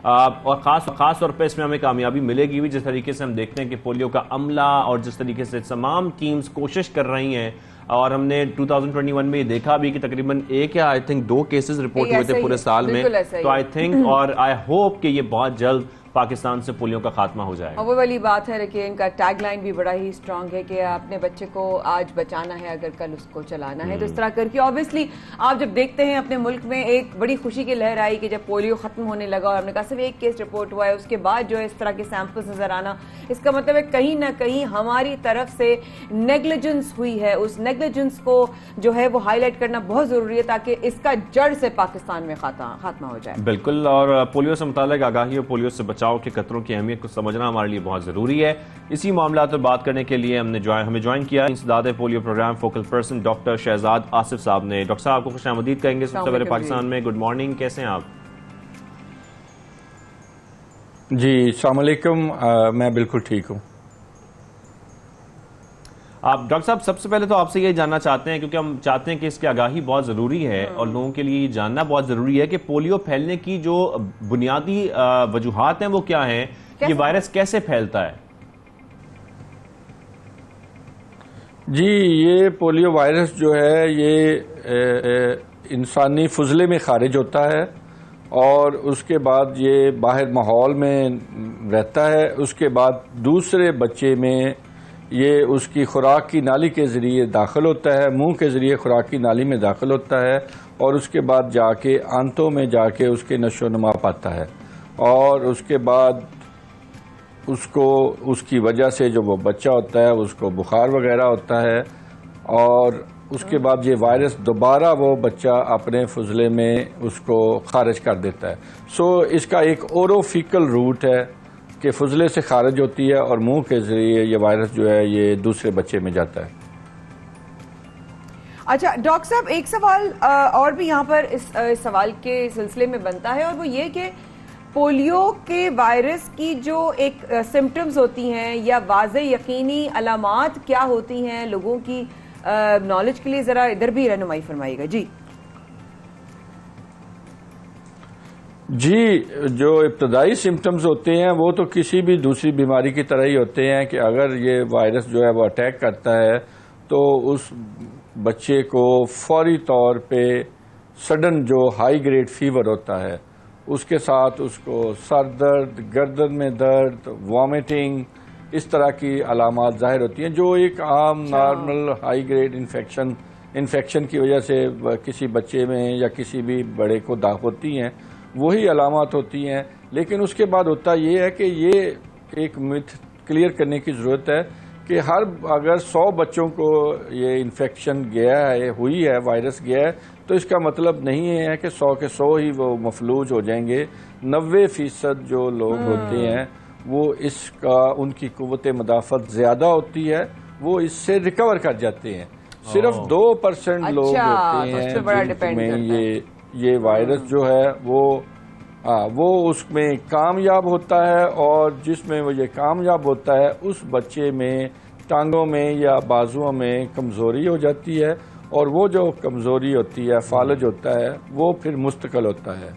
और खास तौर पर इसमें हमें कामयाबी मिलेगी भी, जिस तरीके से हम देखते हैं कि पोलियो का अमला और जिस तरीके से तमाम टीम्स कोशिश कर रही हैं। और हमने 2021 में देखा भी कि तकरीबन 1 या आई थिंक 2 केसेस रिपोर्ट हुए थे पूरे साल में। तो आई थिंक और आई होप कि ये बहुत जल्द पाकिस्तान से पोलियो का खात्मा हो जाएगा। और वो वाली बात है कि इनका टैगलाइन भी बड़ा ही स्ट्रांग है कि अपने बच्चे को आज बचाना है अगर कल उसको चलाना है। तो इस तरह करके ऑब्वियसली आप जब देखते हैं अपने मुल्क में एक बड़ी खुशी की लहर आई कि जब पोलियो खत्म होने लगा और हमने कहा सिर्फ 1 केस रिपोर्ट हुआ है, उसके बाद जो है इस तरह के सैंपल्स नजर आना, इसका मतलब है कहीं ना कहीं हमारी तरफ से नेग्लिजेंस हुई है। उस नेग्लिजेंस को जो है वो हाईलाइट करना बहुत जरूरी है ताकि इसका जड़ से पाकिस्तान में खात्मा हो जाए। बिल्कुल, और पोलियो से मुताल्लिक आगाही और पोलियो से बचाव के खतरों की अहमियत को समझना हमारे लिए बहुत जरूरी है। इसी मामला पर बात करने के लिए हमें ज्वाइन किया इंसदाद polio program focal person doctor Shahzad Asif sahab ने। डॉक्टर साहब आपको खुशामदीद कहेंगे सबसे पहले पाकिस्तान में। गुड मॉर्निंग, कैसे हैं आप? जी अस्सलाम वालेकुम, मैं बिल्कुल ठीक हूँ। आप डॉक्टर साहब सबसे पहले तो आपसे ये जानना चाहते हैं, क्योंकि हम चाहते हैं कि इसकी आगाही बहुत ज़रूरी है और लोगों के लिए ये जानना बहुत ज़रूरी है कि पोलियो फैलने की जो बुनियादी वजूहात हैं वो क्या हैं, ये वायरस कैसे फैलता है? जी, ये पोलियो वायरस जो है ये इंसानी फुजले में खारिज होता है और उसके बाद ये बाहर माहौल में रहता है। उसके बाद दूसरे बच्चे में ये उसकी खुराक की नाली के ज़रिए दाखिल होता है, मुंह के ज़रिए खुराक की नाली में दाखिल होता है और उसके बाद जाके आंतों में जाके उसके नशो नुमा पाता है और उसके बाद उसको उसकी वजह से जो वो बच्चा होता है उसको बुखार वगैरह होता है और उसके बाद ये वायरस दोबारा वो बच्चा अपने फुजले में उसको खारिज कर देता है। सो इसका एक ओरोफिकल रूट है कि फुजले से खारिज होती है और मुंह के जरिए ये वायरस जो है ये दूसरे बच्चे में जाता है। अच्छा डॉक्टर साहब, एक सवाल और भी यहाँ पर इस सवाल के सिलसिले में बनता है और वो ये कि पोलियो के वायरस की जो एक सिम्टम्स होती हैं या वाज़े यकीनी अलामात क्या होती हैं, लोगों की नॉलेज के लिए ज़रा इधर भी रहनुमाई फरमाइएगा। जी, जो इब्तदाई सिम्टम्स होते हैं वो तो किसी भी दूसरी बीमारी की तरह ही होते हैं कि अगर ये वायरस जो है वो अटैक करता है तो उस बच्चे को फौरी तौर पे सडन जो हाई ग्रेड फीवर होता है उसके साथ उसको सर दर्द, गर्दन में दर्द, वॉमिटिंग, इस तरह की अलामात ज़ाहिर होती हैं जो एक आम normal high grade infection infection की वजह से किसी बच्चे में या किसी भी बड़े को दाग होती हैं, वही अलामत होती हैं। लेकिन उसके बाद होता ये है कि ये एक मिथ क्लियर करने की ज़रूरत है कि अगर 100 बच्चों को ये इन्फेक्शन गया है, हुई है, वायरस गया है, तो इसका मतलब नहीं है कि 100 के 100 ही वो मफलूज हो जाएंगे। 90% जो लोग होते हैं वो उनकी कुव्वत मदाफ़त ज़्यादा होती है, वो इससे रिकवर कर जाते हैं। सिर्फ 2% लोग होते हैं जिनमें ये वायरस जो है वो उसमें कामयाब होता है, और जिसमें वो ये कामयाब होता है उस बच्चे में टांगों में या बाजुओं में कमज़ोरी हो जाती है, और वो जो कमज़ोरी होती है, फालज होता है, वो फिर मुस्तकिल होता है।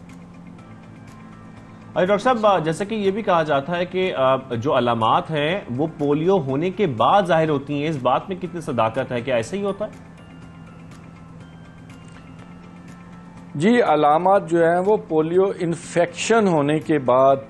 डॉक्टर साहब, जैसे कि ये भी कहा जाता है कि जो अलामात हैं वो पोलियो होने के बाद जाहिर होती हैं, इस बात में कितनी सदाकत है? क्या ऐसे ही होता है? जी, अलामात जो हैं वो पोलियो इन्फेक्शन होने के बाद,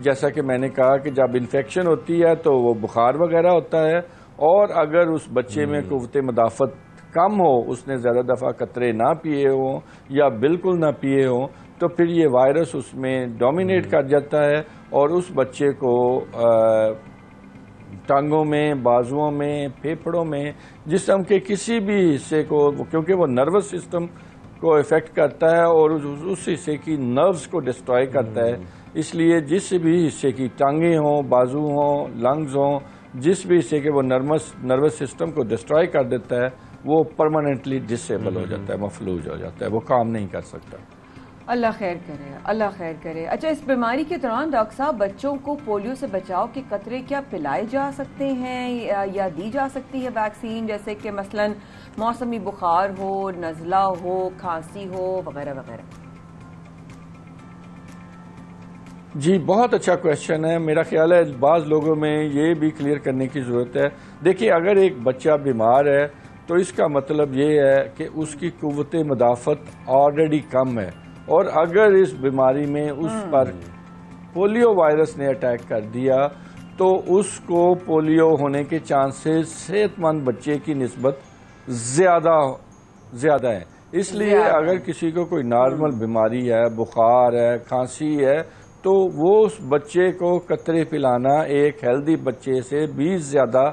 जैसा कि मैंने कहा कि जब इन्फेक्शन होती है तो वो बुखार वगैरह होता है, और अगर उस बच्चे में कुव्वत मदाफ़त कम हो, उसने ज़्यादा दफ़ा कतरे ना पिए हों या बिल्कुल ना पिए हों, तो फिर ये वायरस उसमें डोमिनेट कर जाता है और उस बच्चे को टांगों में, बाजुओं में, फेफड़ों में, जिस्म के किसी भी हिस्से को, क्योंकि वो नर्वस सिस्टम को इफेक्ट करता है और उस हिस्से की नर्व्स को डिस्ट्रॉय करता है, इसलिए जिस भी हिस्से की टांगें हों, बाजू हों, लंग्स हों, जिस भी हिस्से के वो नर्वस सिस्टम को डिस्ट्रॉय कर देता है, वो परमानेंटली डिसेबल हो जाता है, मफलूज हो जाता है, वो काम नहीं कर सकता। अल्लाह खैर करे, अल्लाह खैर करे। अच्छा, इस बीमारी के दौरान डॉक्टर साहब बच्चों को पोलियो से बचाव के कतरे क्या पिलाए जा सकते हैं या दी जा सकती है वैक्सीन, जैसे कि मसलन मौसमी बुखार हो, नज़ला हो, खांसी हो वगैरह वगैरह? जी, बहुत अच्छा क्वेश्चन है। मेरा ख्याल है बाज़ लोगों में ये भी क्लियर करने की ज़रूरत है। देखिए, अगर एक बच्चा बीमार है तो इसका मतलब ये है कि उसकी कुव्वत मदाफ़त ऑलरेडी कम है, और अगर इस बीमारी में उस पर पोलियो वायरस ने अटैक कर दिया तो उसको पोलियो होने के चांसेस सेहतमंद बच्चे की निस्बत ज़्यादा है। इसलिए अगर किसी को कोई नॉर्मल बीमारी है, बुखार है, खांसी है, तो वो उस बच्चे को कतरे पिलाना एक हेल्दी बच्चे से भी ज़्यादा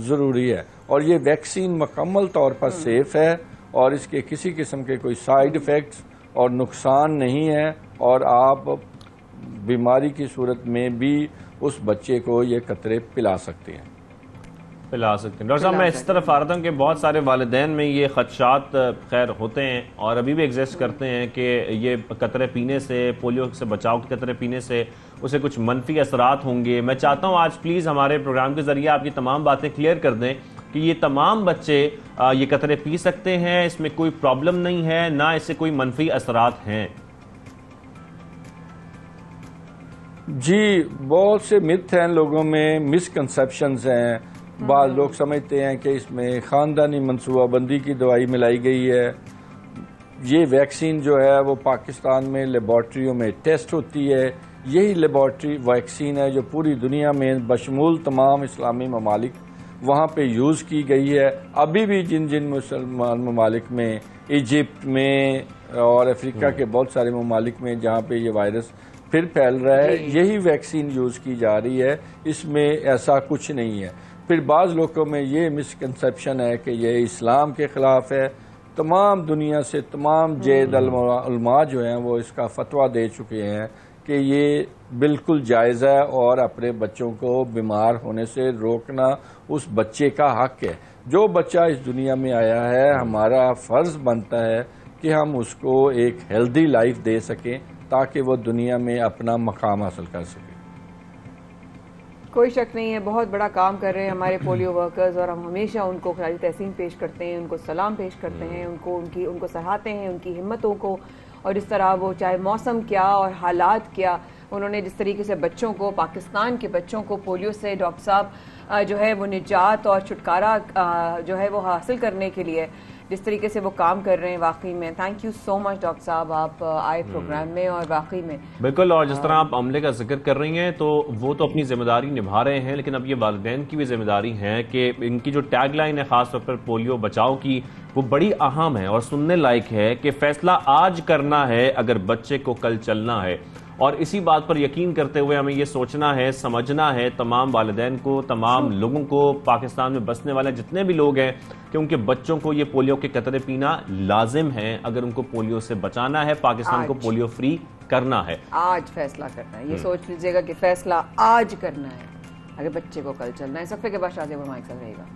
ज़रूरी है। और ये वैक्सीन मुकम्मल तौर पर सेफ़ है और इसके किसी किस्म के कोई साइड इफ़ेक्ट्स और नुकसान नहीं है, और आप बीमारी की सूरत में भी उस बच्चे को ये कतरे पिला सकते हैं। डॉक्टर साहब, मैं इस तरफ आ रहा हूँ कि बहुत सारे वालिदैन में ये खदशात खैर होते हैं और अभी भी एग्जिस्ट करते हैं कि ये कतरे पीने से, पोलियो से बचाव के कतरे पीने से उसे कुछ मनफी असरात होंगे। मैं चाहता हूँ आज प्लीज़ हमारे प्रोग्राम के ज़रिए आपकी तमाम बातें क्लियर कर दें कि ये तमाम बच्चे ये कतरे पी सकते हैं, इसमें कोई प्रॉब्लम नहीं है, ना इससे कोई मनफी असरात हैं। जी, बहुत से मिथ हैं लोगों में, मिसकंसेप्शंस हैं। बाद लोग समझते हैं कि इसमें ख़ानदानी मनसूबाबंदी की दवाई मिलाई गई है। ये वैक्सीन जो है वो पाकिस्तान में लेबॉर्ट्रियों में टेस्ट होती है। यही लेबॉर्ट्री वैक्सीन है जो पूरी दुनिया में बशमूल तमाम इस्लामी ममालिक वहाँ पे यूज़ की गई है। अभी भी जिन जिन मुसलमान ममालिक में, इजिप्ट में और अफ्रीका के बहुत सारे ममालिक में जहाँ पे ये वायरस फिर फैल रहा है, यही वैक्सीन यूज़ की जा रही है। इसमें ऐसा कुछ नहीं है। फिर बाज़ लोगों में ये मिसकंसेप्शन है कि ये इस्लाम के ख़िलाफ़ है। तमाम दुनिया से तमाम जैद उलमा जो हैं वो इसका फतवा दे चुके हैं कि ये बिल्कुल जायज़ है और अपने बच्चों को बीमार होने से रोकना उस बच्चे का हक है। जो बच्चा इस दुनिया में आया है, हमारा फ़र्ज़ बनता है कि हम उसको एक हेल्दी लाइफ दे सकें ताकि वो दुनिया में अपना मकाम हासिल कर सके। कोई शक नहीं है, बहुत बड़ा काम कर रहे हैं हमारे पोलियो वर्कर्स, और हम हमेशा उनको खराज तहसीन पेश करते हैं, उनको सलाम पेश करते हैं, उनको सराहते हैं, उनकी हिम्मतों को। और इस तरह वो चाहे मौसम क्या और हालात क्या, उन्होंने जिस तरीके से बच्चों को, पाकिस्तान के बच्चों को पोलियो से डॉक्टर साहब जो है वो निजात और छुटकारा जो है वो हासिल करने के लिए जिस तरीके से वो काम कर रहे हैं, वाकई में thank you so much doctor साहब, आप आए प्रोग्राम में और वाकई में बिल्कुल। और जिस तरह आप अमले का जिक्र कर रही हैं तो वो तो अपनी जिम्मेदारी निभा रहे हैं, लेकिन अब ये वालिदैन की भी जिम्मेदारी है कि इनकी जो टैगलाइन है खासतौर पर पोलियो बचाओ की, वो बड़ी अहम है और सुनने लायक है कि फैसला आज करना है अगर बच्चे को कल चलना है। और इसी बात पर यकीन करते हुए हमें ये सोचना है, समझना है तमाम वालिदैन को, तमाम लोगों को, पाकिस्तान में बसने वाले जितने भी लोग हैं, कि उनके बच्चों को ये पोलियो के कतरे पीना लाजिम है अगर उनको पोलियो से बचाना है, पाकिस्तान को पोलियो फ्री करना है। आज फैसला करना है, ये सोच लीजिएगा कि फैसला आज करना है अगर बच्चे को कल चलना है। इस वक्त के बाद शादी माइक चल रहेगा।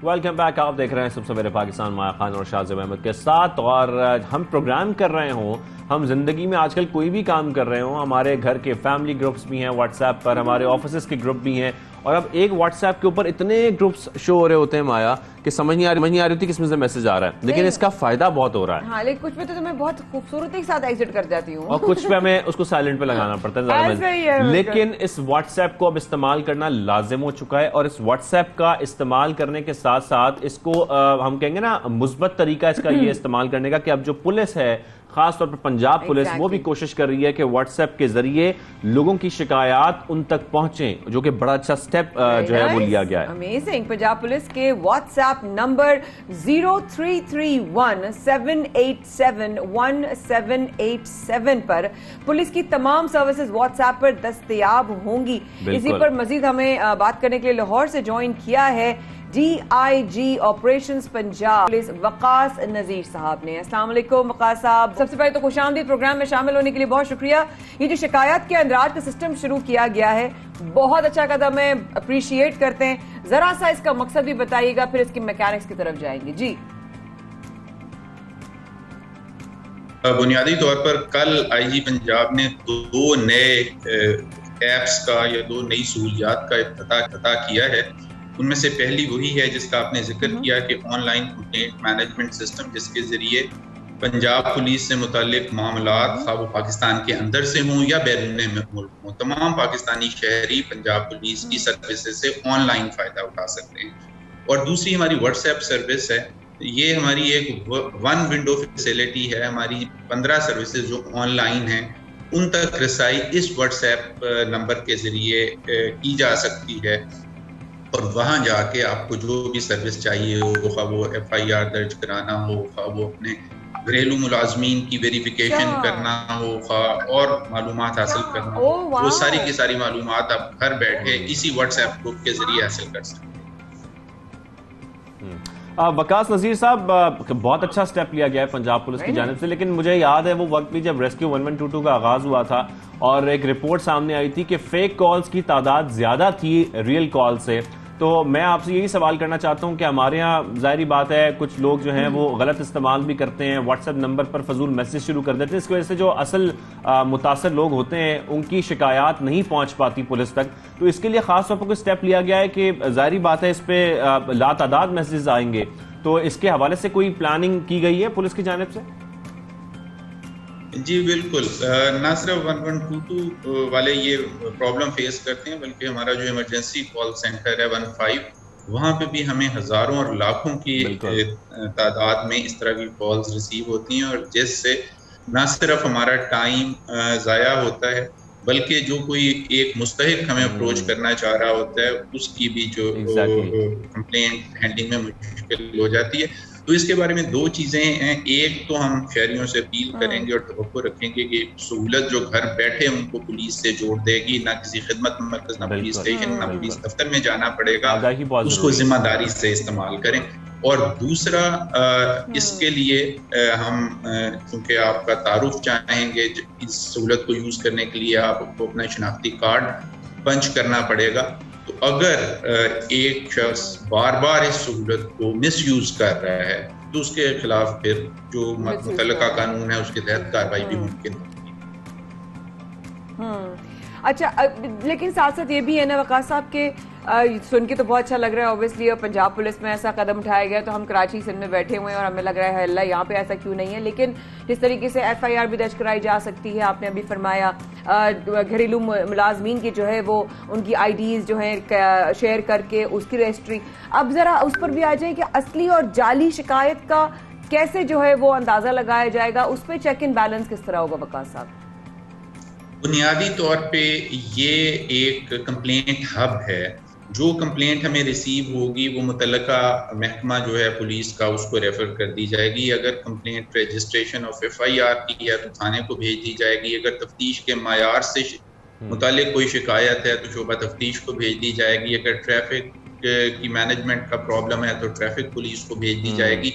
Welcome back. आप देख रहे हैं सुबह सवेरे पाकिस्तान, माया खान और शाहज़ेब अहमद के साथ। और हम प्रोग्राम कर रहे हों, हम जिंदगी में आजकल कोई भी काम कर रहे हों, हमारे घर के फैमिली ग्रुप्स भी हैं व्हाट्सएप पर, हमारे ऑफिस के ग्रुप भी हैं, और अब एक व्हाट्सएप के ऊपर इतने ग्रुप्स शो हो रहे होते हैं माया कि समझ नहीं आ रही होती किसमें से मैसेज आ रहा है, लेकिन इसका फायदा बहुत हो रहा है। हाँ, लेकिन कुछ पे तो मैं बहुत खूबसूरती के साथ एग्जिट कर जाती हूँ और कुछ पे हमें उसको साइलेंट पे लगाना पड़ता है ज़्यादा। लेकिन इस व्हाट्सएप को अब इस्तेमाल करना लाजिम हो चुका है, और इस व्हाट्सएप का इस्तेमाल करने के साथ साथ इसको हम कहेंगे ना मुस्बत तरीका इसका ये इस्तेमाल करने का, कि अब जो पुलिस है, खासतौर पर पंजाब पुलिस, वो भी कोशिश कर रही है कि व्हाट्सएप के जरिए लोगों की शिकायत उन तक पहुंचे, जो कि बड़ा अच्छा स्टेप जो है वो लिया गया है। अमेजिंग। पंजाब पुलिस के व्हाट्सएप नंबर 0331787187 पर पुलिस की तमाम सर्विसेज व्हाट्सएप पर दस्तयाब होंगी। इसी पर मजीद हमें बात करने के लिए लाहौर से ज्वाइन किया है DIG operations Punjab police Waqas Nazir sahab ने। अस्सलाम वालेकुम वकास साहब, सबसे पहले तो खुशामदीद प्रोग्राम में शामिल होने के लिए बहुत शुक्रिया। ये जो शिकायत के अंदराज का सिस्टम शुरू किया गया है, बहुत अच्छा कदम है, अप्रिशिएट करते हैं। जरा सा इसका मकसद भी बताइएगा, फिर इसकी मैकेनिक्स की तरफ जाएंगे। जी, बुनियादी तौर पर कल IG पंजाब ने दो नए ऐप्स का या दो नई सहूलियात का इफ्तिताह किया है। उनमें से पहली वही है जिसका आपने जिक्र किया कि ऑनलाइन कंप्लेंट मैनेजमेंट सिस्टम, जिसके जरिए पंजाब पुलिस से मुताल्लिक मामलात खा वो पाकिस्तान के अंदर से हों या बैरून मुल्क हों, तमाम पाकिस्तानी शहरी पंजाब पुलिस की सर्विसेज से ऑनलाइन फ़ायदा उठा सकते हैं। और दूसरी हमारी व्हाट्सएप सर्विस है, ये हमारी एक वन विंडो फैसिलिटी है। हमारी 15 सर्विसेज जो ऑनलाइन हैं उन तक रसाई इस व्हाट्सएप नंबर के ज़रिए की जा सकती है, और वहाँ जाके आपको जो भी सर्विस चाहिए हो, खा वो FIR दर्ज कराना हो, खा वो अपने घरेलू मुलाजमीन की वेरिफिकेशन करना हो, खा और मालूमात हासिल करना हो, वो सारी की सारी मालूमात आप घर बैठे इसी व्हाट्सएप ग्रुप के जरिए हासिल कर सकते हैं। वकास नजीर साहब, बहुत अच्छा स्टेप लिया गया है पंजाब पुलिस की जानिब से, लेकिन मुझे याद है वो वक्त भी जब रेस्क्यू 1122 का आगाज हुआ था और एक रिपोर्ट सामने आई थी कि फेक कॉल्स की तादाद ज्यादा थी रियल कॉल से। तो मैं आपसे यही सवाल करना चाहता हूं कि हमारे यहाँ जाहिर बात है कुछ लोग जो हैं वो गलत इस्तेमाल भी करते हैं, व्हाट्सएप नंबर पर फजूल मैसेज शुरू कर देते हैं, इसकी वजह से जो असल मुतासर लोग होते हैं उनकी शिकायत नहीं पहुंच पाती पुलिस तक। तो इसके लिए खास तौर पर कोई स्टेप लिया गया है कि जाहिर बात है इस पे लातादाद मैसेज आएंगे, तो इसके हवाले से कोई प्लानिंग की गई है पुलिस की जानिब से? जी बिल्कुल, ना सिर्फ 1122 वाले ये प्रॉब्लम फेस करते हैं, बल्कि हमारा जो इमरजेंसी कॉल सेंटर है 15, वहाँ पे भी हमें हज़ारों और लाखों की तादाद में इस तरह की कॉल्स रिसीव होती हैं, और जिससे ना सिर्फ हमारा टाइम ज़ाया होता है, बल्कि जो कोई एक मुस्तहिक हमें अप्रोच करना चाह रहा होता है उसकी भी जो कंप्लेंट हैंडलिंग में मुश्किल हो जाती है। तो इसके बारे में दो चीज़ें हैं। एक तो हम शहरियों से अपील करेंगे और तवक्को रखेंगे कि सहूलत जो घर बैठे उनको पुलिस से जोड़ देगी, ना किसी खिदमत मरकज, ना पुलिस स्टेशन, ना पुलिस दफ्तर में जाना पड़ेगा, उसको जिम्मेदारी से इस्तेमाल करें। और दूसरा, इसके लिए हम क्योंकि आपका तारुफ चाहेंगे, इस सहूलत को यूज़ करने के लिए आपको अपना शनाख्ती कार्ड पंच करना पड़ेगा। तो अगर एक शख्स बार बार इस सहूलत को मिसयूज कर रहा है तो उसके खिलाफ फिर जो मुतल्लिका कानून है उसके तहत कार्रवाई भी मुमकिन होगी। अच्छा, लेकिन साथ साथ ये भी है ना वकास साहब के सुन के तो बहुत अच्छा लग रहा है ऑब्वियसली, और पंजाब पुलिस में ऐसा कदम उठाया गया तो हम कराची सिंध में बैठे हुए हैं और हमें लग रहा है अल्लाह यहाँ पे ऐसा क्यों नहीं है, लेकिन जिस तरीके से FIR भी दर्ज कराई जा सकती है, आपने अभी फरमाया घरेलू मुलाजमीन की जो है वो उनकी IDs जो है शेयर करके उसकी रजिस्ट्री, अब जरा उस पर भी आ जाए कि असली और जाली शिकायत का कैसे जो है वो अंदाजा लगाया जाएगा, उस पर चेक इन बैलेंस किस तरह होगा वकास साहब? बुनियादी तौर पे ये एक कंप्लेंट हब है। जो कंप्लेंट हमें रिसीव होगी वो मुतल्लका महकमा जो है पुलिस का उसको रेफर कर दी जाएगी। अगर कंप्लेंट रजिस्ट्रेशन ऑफ FIR की है तो थाने को भेज दी जाएगी। अगर तफ्तीश के मायार से मुतालिक कोई शिकायत है तो शोबा तफ्तीश को भेज दी जाएगी। अगर ट्रैफिक की मैनेजमेंट का प्रॉब्लम है तो ट्रैफिक पुलिस को भेज दी जाएगी।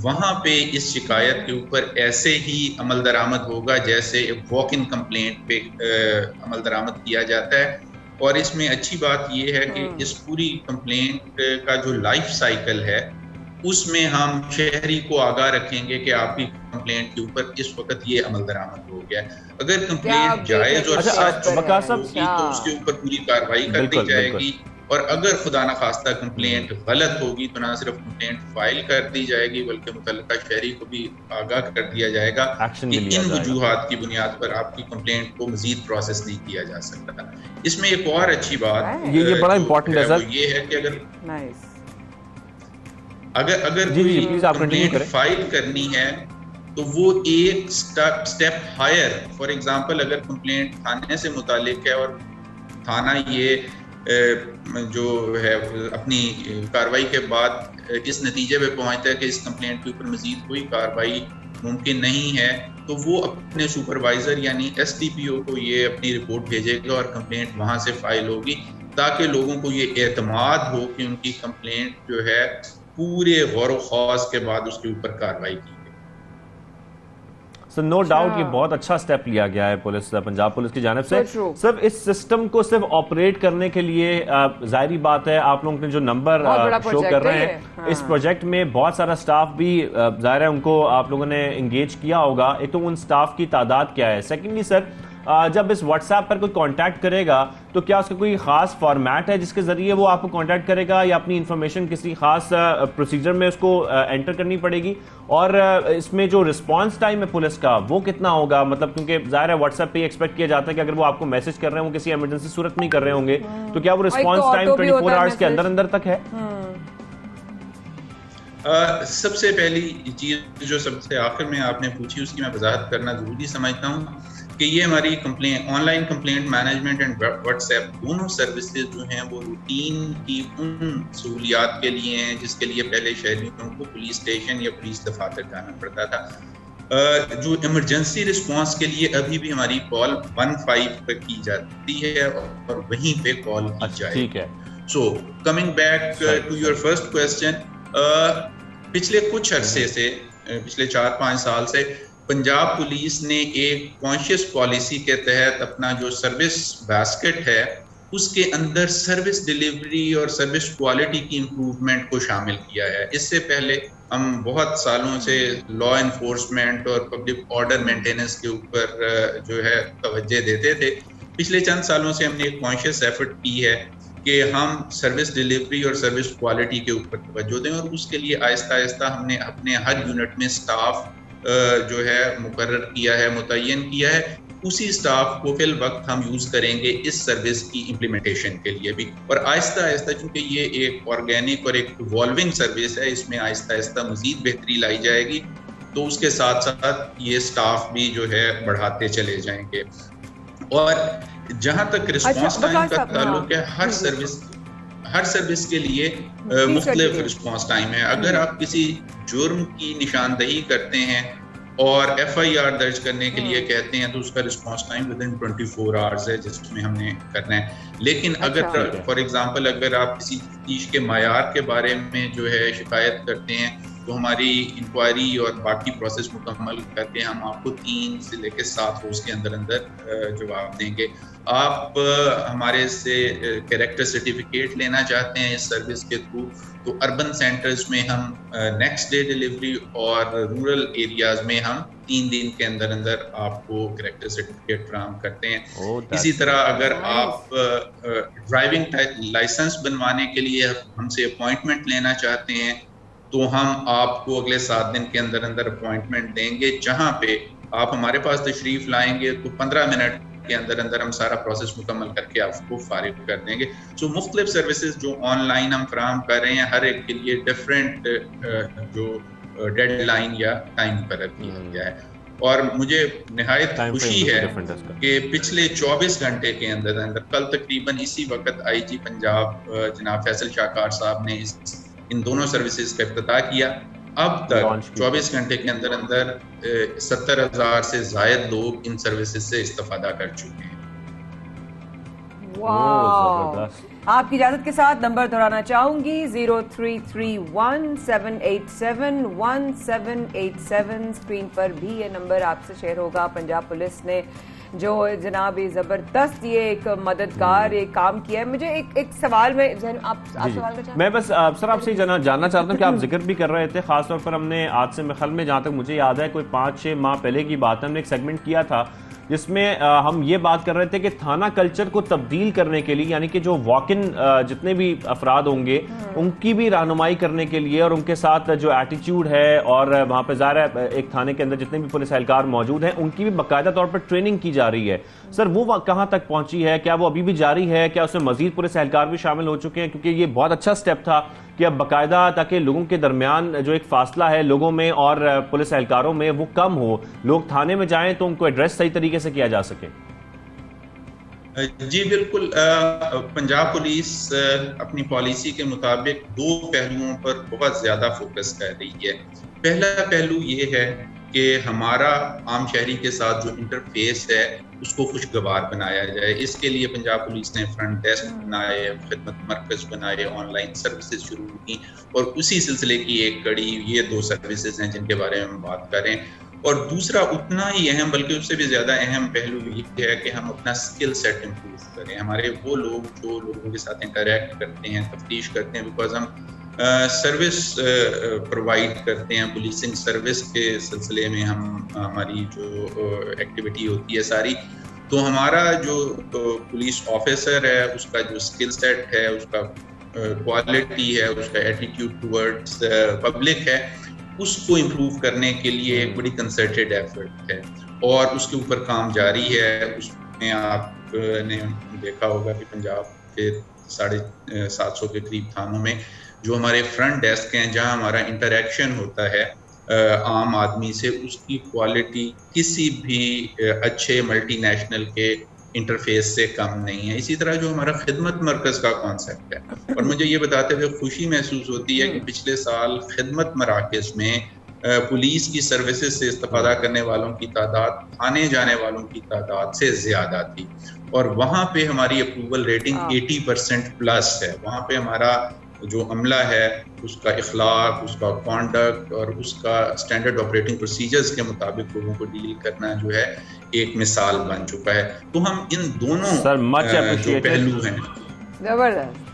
वहाँ पे इस शिकायत के ऊपर ऐसे ही अमल दरामद होगा जैसे वॉक इन कंप्लेंट पे अमल दरामद किया जाता है। और इसमें अच्छी बात यह है कि इस पूरी कंप्लेंट का जो लाइफ साइकिल है उसमें हम शहरी को आगाह रखेंगे कि आपकी कंप्लेंट के ऊपर इस वक्त ये अमल दरामद हो गया। अगर कंप्लेंट जायज और सच होगी तो उसके ऊपर पूरी कार्रवाई कर दी जाएगी, और अगर खुदा न खास्ता कंप्लेंट गलत होगी तो ना सिर्फ कंप्लेंट फाइल कर दी जाएगी बल्कि मुतल्लिका शहरी को भी आगाह कर दिया जाएगा कि इन वजूहात की बुनियाद पर आपकी कंप्लेंट को मजीद प्रोसेस नहीं किया जा सकता। इसमें एक और अच्छी बात ये बड़ा इंपॉर्टेंट है सर, ये है कि अगर कोई कंप्लेंट फाइल करनी है तो वो एक स्टेप हायर, फॉर एग्जांपल अगर कंप्लेंट थाने से मुतालिक है और थाना ये जो है अपनी कार्रवाई के बाद इस नतीजे पे पहुंचता है कि इस कंप्लेंट के ऊपर मजीद कोई कार्रवाई मुमकिन नहीं है, तो वो अपने सुपरवाइजर यानी SDPO को ये अपनी रिपोर्ट भेजेगा और कंप्लेंट वहां से फाइल होगी, ताकि लोगों को ये एतमाद हो कि उनकी कंप्लेंट जो है पूरे गौर ख्वास के बाद उसके ऊपर कार्रवाई की। सर नो डाउट ये बहुत अच्छा स्टेप लिया गया है पंजाब पुलिस की जानिब से। सिर्फ इस सिस्टम को सिर्फ ऑपरेट करने के लिए जाहिर बात है आप लोग ने जो नंबर शो कर रहे हैं इस प्रोजेक्ट में बहुत सारा स्टाफ भी जाहिर है उनको आप लोगों ने एंगेज किया होगा। एक तो उन स्टाफ की तादाद क्या है, सेकेंडली सर जब इस व्हाट्सएप पर कोई कांटेक्ट करेगा तो क्या उसका कोई खास फॉर्मेट है जिसके जरिए वो आपको कांटेक्ट करेगा, या अपनी इंफॉर्मेशन किसी खास प्रोसीजर में उसको एंटर करनी पड़ेगी? और इसमें जो रिस्पांस टाइम है पुलिस का वो कितना होगा? मतलब क्योंकि जाहिर है व्हाट्सएप पे एक्सपेक्ट किया जाता है कि अगर वो आपको मैसेज कर रहे हैं वो किसी इमरजेंसी सूरत में कर रहे होंगे, तो क्या वो रिस्पांस टाइम 24 आवर्स के अंदर अंदर तक है? सबसे पहली चीज जो सबसे आखिर में आपने पूछी उसकी मैं वजाहत करना जरूरी समझता हूँ कि ये हमारी online complaint management and WhatsApp दोनों सर्विसेज जो हैं वो रूटीन की उन सहूलियात के लिए हैं जिसके लिए पहले शहरियों को पुलिस स्टेशन या पुलिस दफातर जाना पड़ता था। जो इमरजेंसी रिस्पांस के लिए अभी भी हमारी कॉल 15 पर की जाती है और वहीं पे कॉल की जाए। ठीक है। So coming back to your first question, पिछले कुछ अरसे से पिछले 4-5 साल से पंजाब पुलिस ने एक कॉन्शियस पॉलिसी के तहत अपना जो सर्विस बास्केट है उसके अंदर सर्विस डिलीवरी और सर्विस क्वालिटी की इम्प्रूवमेंट को शामिल किया है। इससे पहले हम बहुत सालों से लॉ एनफोर्समेंट और पब्लिक ऑर्डर मेंटेनेंस के ऊपर जो है तवज्जो देते थे। पिछले चंद सालों से हमने एक कॉन्शियस एफर्ट की है कि हम सर्विस डिलीवरी और सर्विस क्वालिटी के ऊपर तवज्जो दें, और उसके लिए आहिस्ता आहिस्ता हमने अपने हर यूनिट में स्टाफ जो है मुकर्रर किया है, मुतय्यन किया है। उसी स्टाफ को फिल वक्त हम यूज करेंगे इस सर्विस की इम्प्लीमेंटेशन के लिए भी, और आहिस्ता आहिस्ता चूंकि ये एक ऑर्गेनिक और एक इवॉल्विंग सर्विस है इसमें आहिस्ता आहिस्ता मजीद बेहतरी लाई जाएगी, तो उसके साथ साथ ये स्टाफ भी जो है बढ़ाते चले जाएंगे। और जहां तक रिस्पांस टाइम का ताल्लुक है, हर सर्विस के लिए मुख्तलिफ रिस्पांस टाइम है। अगर आप किसी जुर्म की निशानदही करते हैं और FIR दर्ज करने के लिए कहते हैं तो उसका रिस्पांस टाइम विदिन 24 आवर्स है जिसमें हमने करना है। लेकिन अगर फॉर एग्जांपल अगर आप किसी तफ्तीश के मायार के बारे में जो है शिकायत करते हैं तो हमारी इंक्वायरी और बाकी प्रोसेस मुकम्मल करके हम आपको 3 से लेकर 7 रोज़ के अंदर अंदर जवाब देंगे। आप हमारे से कैरेक्टर सर्टिफिकेट लेना चाहते हैं इस सर्विस के थ्रू, तो अर्बन सेंटर्स में हम नेक्स्ट डे डिलीवरी और रूरल एरियाज में हम 3 दिन के अंदर अंदर आपको कैरेक्टर सर्टिफिकेट फराहम करते हैं। इसी तरह अगर आप ड्राइविंग लाइसेंस बनवाने के लिए हमसे अपॉइंटमेंट लेना चाहते हैं तो हम आपको अगले 7 दिन के अंदर अंदर अपॉइंटमेंट देंगे, जहां पे आप हमारे पास तशरीफ लाएंगे तो 15 मिनट के अंदर अंदर हम सारा प्रोसेस मुकम्मल करके आपको फारिग कर देंगे। सो मुख्तलिफ सर्विसेज जो ऑनलाइन हम फराहम कर रहे हैं, हर एक के लिए डिफरेंट जो डेडलाइन या टाइम मुकर्रर किया गया है। और मुझे निहायत खुशी है कि पिछले 24 घंटे के अंदर अंदर कल तकरीबन इसी वक्त IG पंजाब जनाब फैसल शाहकार साहब ने इन दोनों सर्विसेज का इफ्तिताह किया। अब तक 24 घंटे के अंदर अंदर 70,000 से ज़ायद लोग इन सर्विसेज से इस्तेफादा कर चुके हैं। आपकी इजाजत के साथ नंबर दोहराना चाहूंगी 033178711787। स्क्रीन पर भी ये नंबर आपसे शेयर होगा। पंजाब पुलिस ने जो जनाब जबरदस्त ये एक मददगार एक काम किया है। मुझे एक सवाल में आप सवाल का मैं बस सर आपसे जानना चाहता हूँ कि आप जिक्र भी कर रहे थे, खासतौर पर हमने आज से ख्याल में जहाँ तक मुझे याद है कोई 5-6 माह पहले की बात है, हमने एक सेगमेंट किया था जिसमें हम ये बात कर रहे थे कि थाना कल्चर को तब्दील करने के लिए, यानी कि जो वॉक इन जितने भी अफराद होंगे उनकी भी रहनुमाई करने के लिए और उनके साथ जो एटीट्यूड है और वहाँ पर ज़ाहिर है एक थाने के अंदर जितने भी पुलिस एहलकार मौजूद हैं उनकी भी बाकायदा तौर पर ट्रेनिंग की जा रही है। सर वो कहाँ तक पहुंची है? क्या वो अभी भी जारी है? क्या उसमें मजीद पुलिस एहलकार भी शामिल हो चुके हैं? क्योंकि ये बहुत अच्छा स्टेप था कि अब बाकायदा ताकि लोगों के दरमियान जो एक फासला है लोगों में और पुलिस एहलकारों में वो कम हो, लोग थाने में जाएं तो उनको एड्रेस सही तरीके से किया जा सके। जी बिल्कुल, पंजाब पुलिस अपनी पॉलिसी के मुताबिक 2 पहलुओं पर बहुत ज़्यादा फोकस कर रही है। पहला पहलू ये है कि हमारा आम शहरी के साथ जो इंटरफेस है उसको खुशगवार बनाया जाए। इसके लिए पंजाब पुलिस ने फ्रंट डेस्क बनाए, खिदमत मरकज़ बनाए, ऑनलाइन सर्विसेज शुरू की और उसी सिलसिले की एक कड़ी ये 2 सर्विसेज हैं जिनके बारे में हम बात करें। और दूसरा उतना ही अहम बल्कि उससे भी ज़्यादा अहम पहलू ये है कि हम अपना स्किल सेट इम्प्रूव करें। हमारे वो लोग जो लोगों के साथ इंटरैक्ट करते हैं, तफ्तीश करते हैं, बिकॉज हम सर्विस प्रोवाइड करते हैं, पुलिसिंग सर्विस के सिलसिले में हमारी जो एक्टिविटी होती है सारी, तो हमारा जो पुलिस ऑफिसर है उसका जो स्किल सेट है, उसका क्वालिटी है, उसका एटीट्यूड टुवर्ड्स पब्लिक है, उसको इम्प्रूव करने के लिए एक बड़ी कंसर्टेड एफर्ट है और उसके ऊपर काम जारी है। उसमें आपने देखा होगा कि पंजाब के 750 के करीब थानों में जो हमारे फ्रंट डेस्क हैं, जहां हमारा इंटरेक्शन होता है आम आदमी से, उसकी क्वालिटी किसी भी अच्छे मल्टीनेशनल के इंटरफेस से कम नहीं है। इसी तरह जो हमारा खिदमत मरकज़ का कॉन्सेप्ट है, और मुझे ये बताते हुए खुशी महसूस होती है कि पिछले साल खिदमत मराकज़ में पुलिस की सर्विसेज से इस्तेफादा करने वालों की तादाद थाने जाने वालों की तादाद से ज़्यादा थी और वहाँ पे हमारी अप्रूवल रेटिंग 80% प्लस है। वहाँ पे हमारा जो अमला है उसका इखलाक, उसका कॉन्डक्ट और उसका स्टैंडर्ड ऑपरेटिंग प्रोसीजर्स के मुताबिक लोगों को डील करना जो है एक मिसाल बन चुका है। तो हम इन दोनों जो पहलू हैं, जबरदस्त,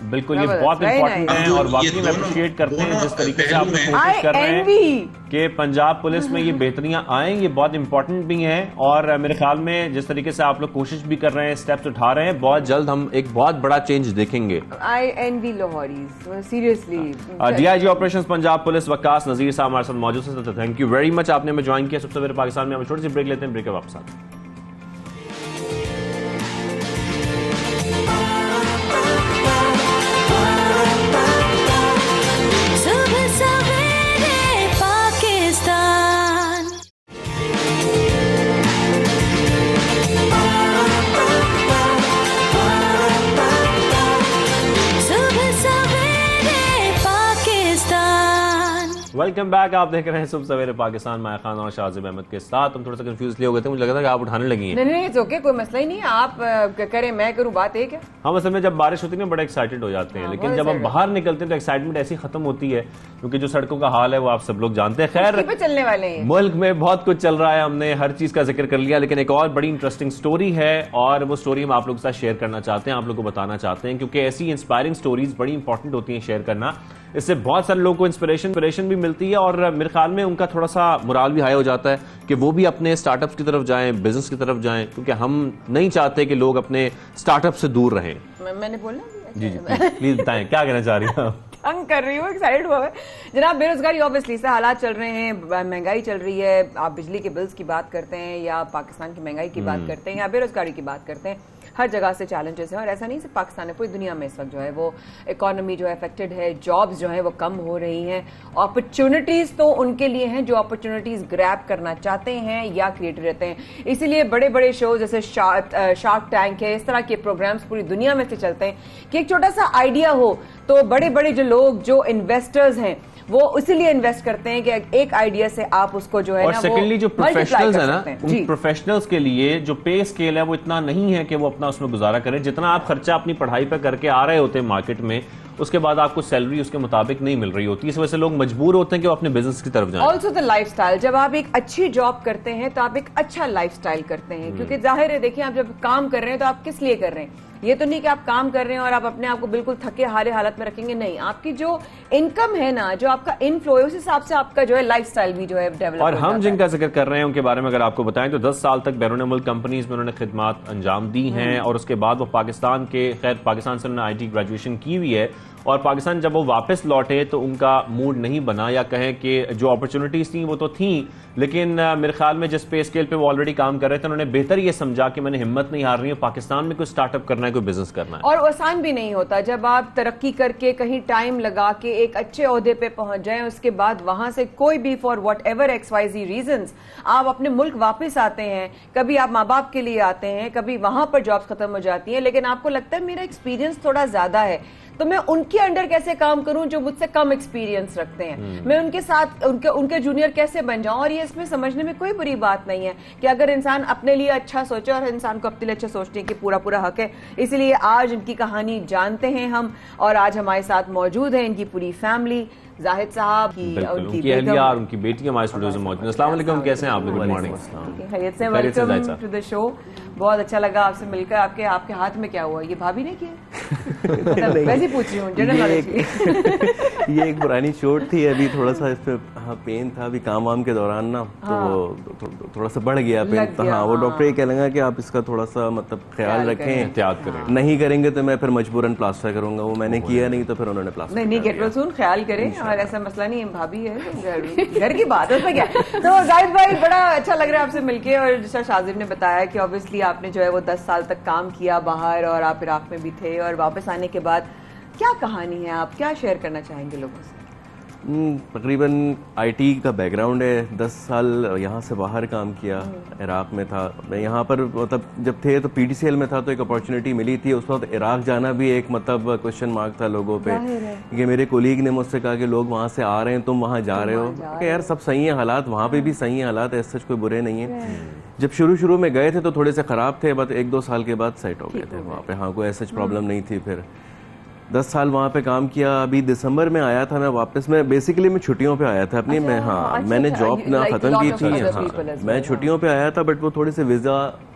बिल्कुल ये बहुत इम्पोर्टेंट है और वाकई में अप्रिशिएट करते हैं जिस तरीके से आप कोशिश कर रहे हैं कि पंजाब पुलिस में ये बेहतरियां आएं, ये बहुत इम्पोर्टेंट भी हैं और मेरे ख्याल में जिस तरीके से आप लोग कोशिश भी कर रहे हैं, स्टेप्स उठा रहे हैं, बहुत जल्द हम एक बहुत बड़ा चेंज देखेंगे। I envy Lahori seriously. DIG operations Punjab police Waqas Nazir sahab हमारे साथ मौजूद हैं। थैंक यू वेरी मच, आपने हमें ज्वाइन किया। सबसे पहले पाकिस्तान में हम छोटी सी ब्रेक लेते हैं, ब्रेक के वापस आते हैं। Welcome back. आप देख रहे हैं सुबह सवेरे पाकिस्तान, माया खान और शाहजिब अहमद के साथ। हम थोड़ा सा कंफ्यूज हो गए थे, मुझे लगा था कि आप उठाने लगी हैं। नहीं, इट्स ओके, कोई मसला ही नहीं है। आप करें मैं करूं, बात एक है। हम असल में जब बारिश होती है ना बड़ा एक्साइटेड हो जाते हैं, लेकिन जब हम बाहर निकलते हैं तो एक्साइटमेंट ऐसी खत्म होती है, क्योंकि जो सड़कों का हाल है वो आप सब लोग जानते हैं। खैर चलने वाले हैं, मुल्क में बहुत कुछ चल रहा है, हमने हर चीज का जिक्र कर लिया, लेकिन एक और बड़ी इंटरेस्टिंग स्टोरी है और वो स्टोरी हम आप लोगों के साथ शेयर करना चाहते हैं, आप लोगों को बताना चाहते हैं, क्योंकि ऐसी इंस्पायरिंग स्टोरीज बड़ी इंपॉर्टेंट होती हैं शेयर करना। इससे बहुत सारे लोगों को इंस्पिरेशन भी मिलती है और मेरे ख्याल में उनका थोड़ा सा मोराल भी हाई हो जाता है कि वो भी अपने स्टार्टअप्स की तरफ जाएं, बिजनेस की तरफ जाएं, क्योंकि हम नहीं चाहते कि लोग अपने स्टार्टअप से दूर रहें। मैंने बोला जी प्लीज बताएं क्या कहना चाह रही हैं आप? तंग कर रही हूँ, एक्साइटेड हुआ है जनाब। बेरोजगारी ऑब्वियसली से हालात चल रहे हैं, महंगाई चल रही है। आप बिजली के बिल्स की बात करते हैं या पाकिस्तान की महंगाई की बात करते हैं या बेरोजगारी की बात करते हैं, हर जगह से चैलेंजेस हैं। और ऐसा नहीं सिर्फ पाकिस्तान है, पूरी दुनिया में इस वक्त जो है वो इकोनॉमी जो है अफेक्टेड है, जॉब्स जो है वो कम हो रही हैं। अपॉर्चुनिटीज तो उनके लिए हैं जो अपॉर्चुनिटीज ग्रैब करना चाहते हैं या क्रिएट रहते हैं। इसीलिए बड़े बड़े शो जैसे शार्क टैंक है, इस तरह के प्रोग्राम्स पूरी दुनिया में से चलते हैं कि एक छोटा सा आइडिया हो तो बड़े बड़े जो लोग जो इन्वेस्टर्स हैं वो इसीलिए इन्वेस्ट करते हैं कि एक आइडिया से आप उसको जो है और ना सेकेंडली जो प्रोफेशनल्स है ना, जी, उन प्रोफेशनल्स के लिए जो पे स्केल है वो इतना नहीं है कि वो अपना उसमें गुजारा करें। जितना आप खर्चा अपनी पढ़ाई पर करके आ रहे होते हैं मार्केट में, उसके बाद आपको सैलरी उसके मुताबिक नहीं मिल रही होती। इस वजह से लोग मजबूर होते हैं कि वो अपने बिजनेस की तरफ जाएं। ऑल्सो द लाइफस्टाइल, जब आप एक अच्छी जॉब करते हैं तो आप एक अच्छा लाइफस्टाइल करते हैं, क्योंकि जाहिर है देखिए आप जब काम कर रहे हैं तो आप किस लिए कर रहे हैं। ये तो नहीं कि आप काम कर रहे हैं और आप अपने आप को बिल्कुल थके हारे हालत में रखेंगे, नहीं, आपकी जो इनकम है ना, जो आपका इनफ्लो है, उस हिसाब से आपका जो है लाइफस्टाइल भी जो है डेवलप। और हम जिनका जिक्र कर रहे हैं उनके बारे में अगर आपको बताएं तो 10 साल तक बैरून मुल्क कंपनीज में उन्होंने खिदमात अंजाम दी हैं और उसके बाद वो पाकिस्तान से उन्होंने IT ग्रेजुएशन की हुई है और पाकिस्तान जब वो वापस लौटे तो उनका मूड नहीं बना, या कहें कि जो अपॉर्चुनिटीज थी वो तो थी, लेकिन मेरे ख्याल में जिस पे स्केल पे वो ऑलरेडी काम कर रहे थे उन्होंने बेहतर ये समझा कि मैंने हिम्मत नहीं हारनी है, पाकिस्तान में कोई स्टार्टअप करना है, कोई बिजनेस करना है। और आसान भी नहीं होता जब आप तरक्की करके कहीं टाइम लगा के एक अच्छे ओहदे पे पहुंच जाएं, उसके बाद वहां से कोई भी for what ever XYZ reasons आप अपने मुल्क वापस आते हैं। कभी आप माँ बाप के लिए आते हैं, कभी वहां पर जॉब्स खत्म हो जाती हैं, लेकिन आपको लगता है मेरा एक्सपीरियंस थोड़ा ज्यादा है तो मैं उनके अंडर कैसे काम करूं जो मुझसे कम एक्सपीरियंस रखते हैं, मैं उनके साथ उनके जूनियर कैसे बन जाऊं। और ये इसमें समझने में कोई बुरी बात नहीं है कि अगर इंसान अपने लिए अच्छा सोचे, और इंसान को अपने लिए अच्छा सोचने की पूरा पूरा हक है। इसलिए आज इनकी कहानी जानते हैं हम, और आज हमारे साथ मौजूद है इनकी पूरी फैमिली, जाहिद साहब की उनकी अहलिया और उनकी बेटी हमारे स्टूडियो में मौजूद हैं। अस्सलाम वालेकुम, कैसे हैं आप? Good morning. खैरियत से, वेलकम टू द शो। बहुत अच्छा लगा आपसे मिलकर। आपके हाथ में क्या हुआ? ये भाभी ने किया? वैसे पूछ रही हूँ, जनरल नॉलेज। ये एक पुरानी चोट थी, अभी थोड़ा सा इस पे पेन था, अभी काम वाम के दौरान ना, तो थोड़ा सा बढ़ गया पेन। तो हाँ, वो डॉक्टर ये कह लेंगे कि आप इसका थोड़ा सा मतलब ख्याल रखें, एहतियात करें, नहीं करेंगे तो मैं फिर मजबूरन प्लास्टर करूंगा। वो मैंने किया नहीं तो फिर उन्होंने प्लास्टर नहीं गेट वेल सून, ख्याल करें। और ऐसा मसला नहीं है, भाभी है, घर की बात है, उसमें क्या। तो जाहिद भाई बड़ा अच्छा लग रहा है आपसे मिलके, और जैसा शाहजिब ने बताया कि ऑब्वियसली आपने जो है वो 10 साल तक काम किया बाहर, और आप इराक में भी थे, और वापस आने के बाद क्या कहानी है, आप क्या शेयर करना चाहेंगे लोगों से? तकरीबन IT का बैकग्राउंड है, 10 साल यहाँ से बाहर काम किया, इराक में था मैं। यहाँ पर मतलब जब थे तो PTCL में था, तो एक अपॉर्चुनिटी मिली थी। उस वक्त इराक जाना भी एक मतलब क्वेश्चन मार्क था लोगों पे, कि मेरे कोलीग ने मुझसे कहा कि लोग वहाँ से आ रहे हैं, तुम वहाँ जा रहे हो, कि यार सब सही है हालात, वहाँ पे भी सही है हालात, ऐसे कोई बुरे नहीं है। जब शुरू में गए थे तो थोड़े से ख़राब थे, बट 1-2 साल के बाद सेट हो गए थे वहाँ पे। हाँ, कोई ऐसा प्रॉब्लम नहीं थी। फिर 10 साल वहाँ पे काम किया। अभी दिसंबर में आया था मैं वापस। मैं बेसिकली मैं छुट्टियों पे आया था अपनी। मैं हाँ, मैंने जॉब ना ख़त्म की थी। हाँ, मैं छुट्टियों पे आया था, बट वो थोड़े से वीज़ा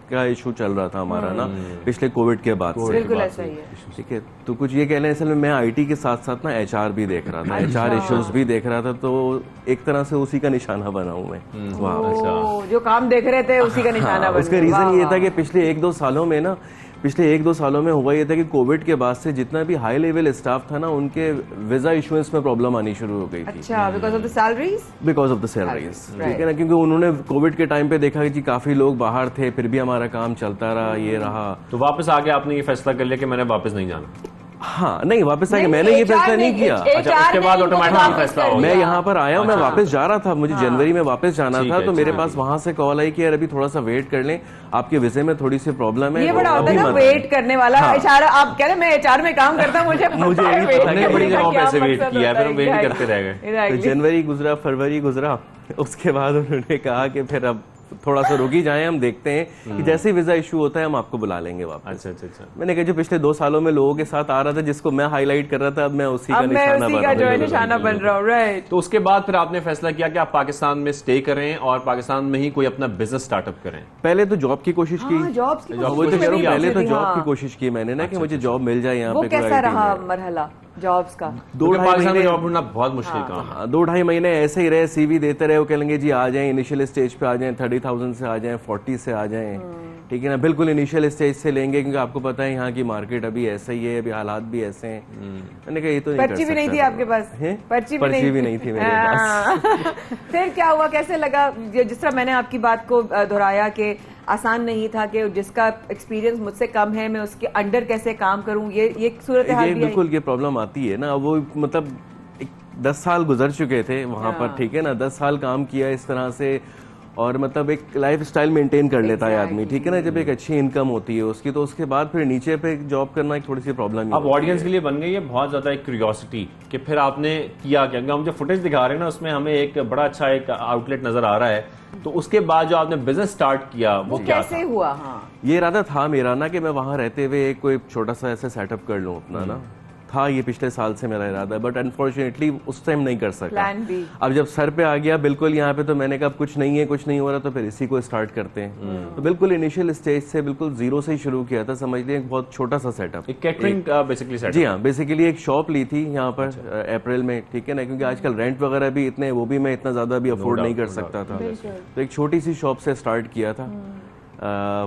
का इशू चल रहा था हमारा ना, पिछले कोविड के बाद से। बिल्कुल ऐसा ही है। ठीक है, तो कुछ ये कह लें, असल में मैं IT के साथ साथ ना HR भी देख रहा था, HR इश्यूज भी देख रहा था, तो एक तरह से उसी का निशाना बना हूँ मैं वहाँ। जो काम देख रहे थे उसी का निशाना बना। उसका रीजन ये था कि पिछले 1-2 सालों में ना, पिछले 1-2 सालों में हुआ ये था कि कोविड के बाद से जितना भी हाई लेवल स्टाफ था ना, उनके वीजा इशुएंस में प्रॉब्लम आनी शुरू हो गई थी। अच्छा, because of the salaries? Because of the salaries, ठीक है ना, क्योंकि उन्होंने कोविड के टाइम पे देखा कि काफी लोग बाहर थे, फिर भी हमारा काम चलता रहा, ये रहा। तो वापस आके आपने ये फैसला कर लिया कि मैंने वापस नहीं जाना? हाँ नहीं वापस आएंगे, मैंने ये फैसला नहीं किया। अच्छा, उसके बाद ऑटोमेटिक फैसला हो मैं यहाँ पर आया हूँ, मैं वापस जा रहा था, मुझे जनवरी में वापस जाना था, तो मेरे पास वहां से कॉल आई कि यार अभी थोड़ा सा वेट कर लें, आपके वीजे में थोड़ी सी प्रॉब्लम है। ये बड़ा होता है ना वेट करने वाला HR। आप कह रहे मैं HR में काम करता हूँ, मुझे बड़ी जगहों पे ऐसे वेट किया, फिर हम वेट ही करते रह गए। जनवरी गुजरा, फरवरी गुजरा, उसके बाद उन्होंने कहा कि फिर अब थोड़ा सा रुकी जाए, हम देखते हैं कि जैसे वीजा इशू होता है हम आपको बुला लेंगे वापस। अच्छा। मैंने कहा जो पिछले 2 सालों में लोगों के साथ आ रहा था, जिसको मैं हाईलाइट कर रहा था, अब मैं उसी का निशाना बन रहा हूँ। राइट। तो उसके बाद फिर आपने फैसला किया कि आप पाकिस्तान में स्टे करें और पाकिस्तान में ही कोई अपना बिजनेस स्टार्टअप करें। पहले तो जॉब की कोशिश की, पहले तो जॉब की कोशिश की मैंने ना, कि मुझे जॉब मिल जाए यहाँ पे। कैसा रहा मरहला जॉब्स का? 2-2.5 महीने जॉब ढूंढना बहुत मुश्किल काम है। 2-2.5 महीने ऐसे ही रहे, CV देते रहे, वो कहेंगे जी आ जाएं, इनिशियल स्टेज पे आ जाएं, 30,000 से आ जाएं, 40 से आ जाएं, ठीक है ना, बिल्कुल इनिशियल स्टेज से लेंगे, क्योंकि आपको पता है यहाँ की मार्केट अभी ऐसा ही है, अभी हालात भी ऐसे हैं। मैंने कहा ये तो नहीं, पर्ची भी नहीं थी आपके पास? पर्ची भी नहीं थी मेरे पास। फिर क्या हुआ, कैसे लगा? जिस तरह मैंने आपकी बात को दोहराया कि आसान नहीं था, कि जिसका एक्सपीरियंस मुझसे कम है मैं उसके अंडर कैसे काम करूं, ये सूरत हाल भी बिल्कुल ये प्रॉब्लम आती है ना। वो मतलब 10 साल गुजर चुके थे वहां पर, ठीक है ना, 10 साल काम किया इस तरह से, और मतलब एक लाइफ स्टाइल मेंटेन कर लेता है आदमी, ठीक है ना, जब एक अच्छी इनकम होती है उसकी, तो उसके बाद फिर नीचे पे जॉब करना एक थोड़ी सी प्रॉब्लम। अब ऑडियंस के लिए बन गई है बहुत ज्यादा एक क्यूरियोसिटी कि फिर आपने किया क्या? हम जो फुटेज दिखा रहे हैं ना, उसमें हमें एक बड़ा अच्छा एक आउटलेट नजर आ रहा है, तो उसके बाद जो आपने बिजनेस स्टार्ट किया वो कैसे हुआ? हाँ, ये इरादा था मेरा ना कि मैं वहां रहते हुए कोई छोटा सा ऐसे सेटअप कर लूं अपना ना, था ये पिछले साल से मेरा इरादा, बट अनफॉर्चुनेटली उस टाइम नहीं कर सका। Plan B. अब जब सर पे आ गया बिल्कुल यहाँ पे, तो मैंने कहा कुछ नहीं है, कुछ नहीं हो रहा, तो फिर इसी को स्टार्ट करते हैं। तो बिल्कुल इनिशियल स्टेज से बिल्कुल जीरो से ही शुरू किया था, समझ लिया एक बहुत छोटा सा सेटअप, एक कैटरिंग बेसिकली सेटअप। जी हाँ, बेसिकली एक शॉप ली थी यहाँ पर अप्रैल में, ठीक है ना, क्योंकि आजकल रेंट वगैरह भी इतने, वो भी मैं इतना ज्यादा भी अफोर्ड नहीं कर सकता था, तो एक छोटी सी शॉप से स्टार्ट किया था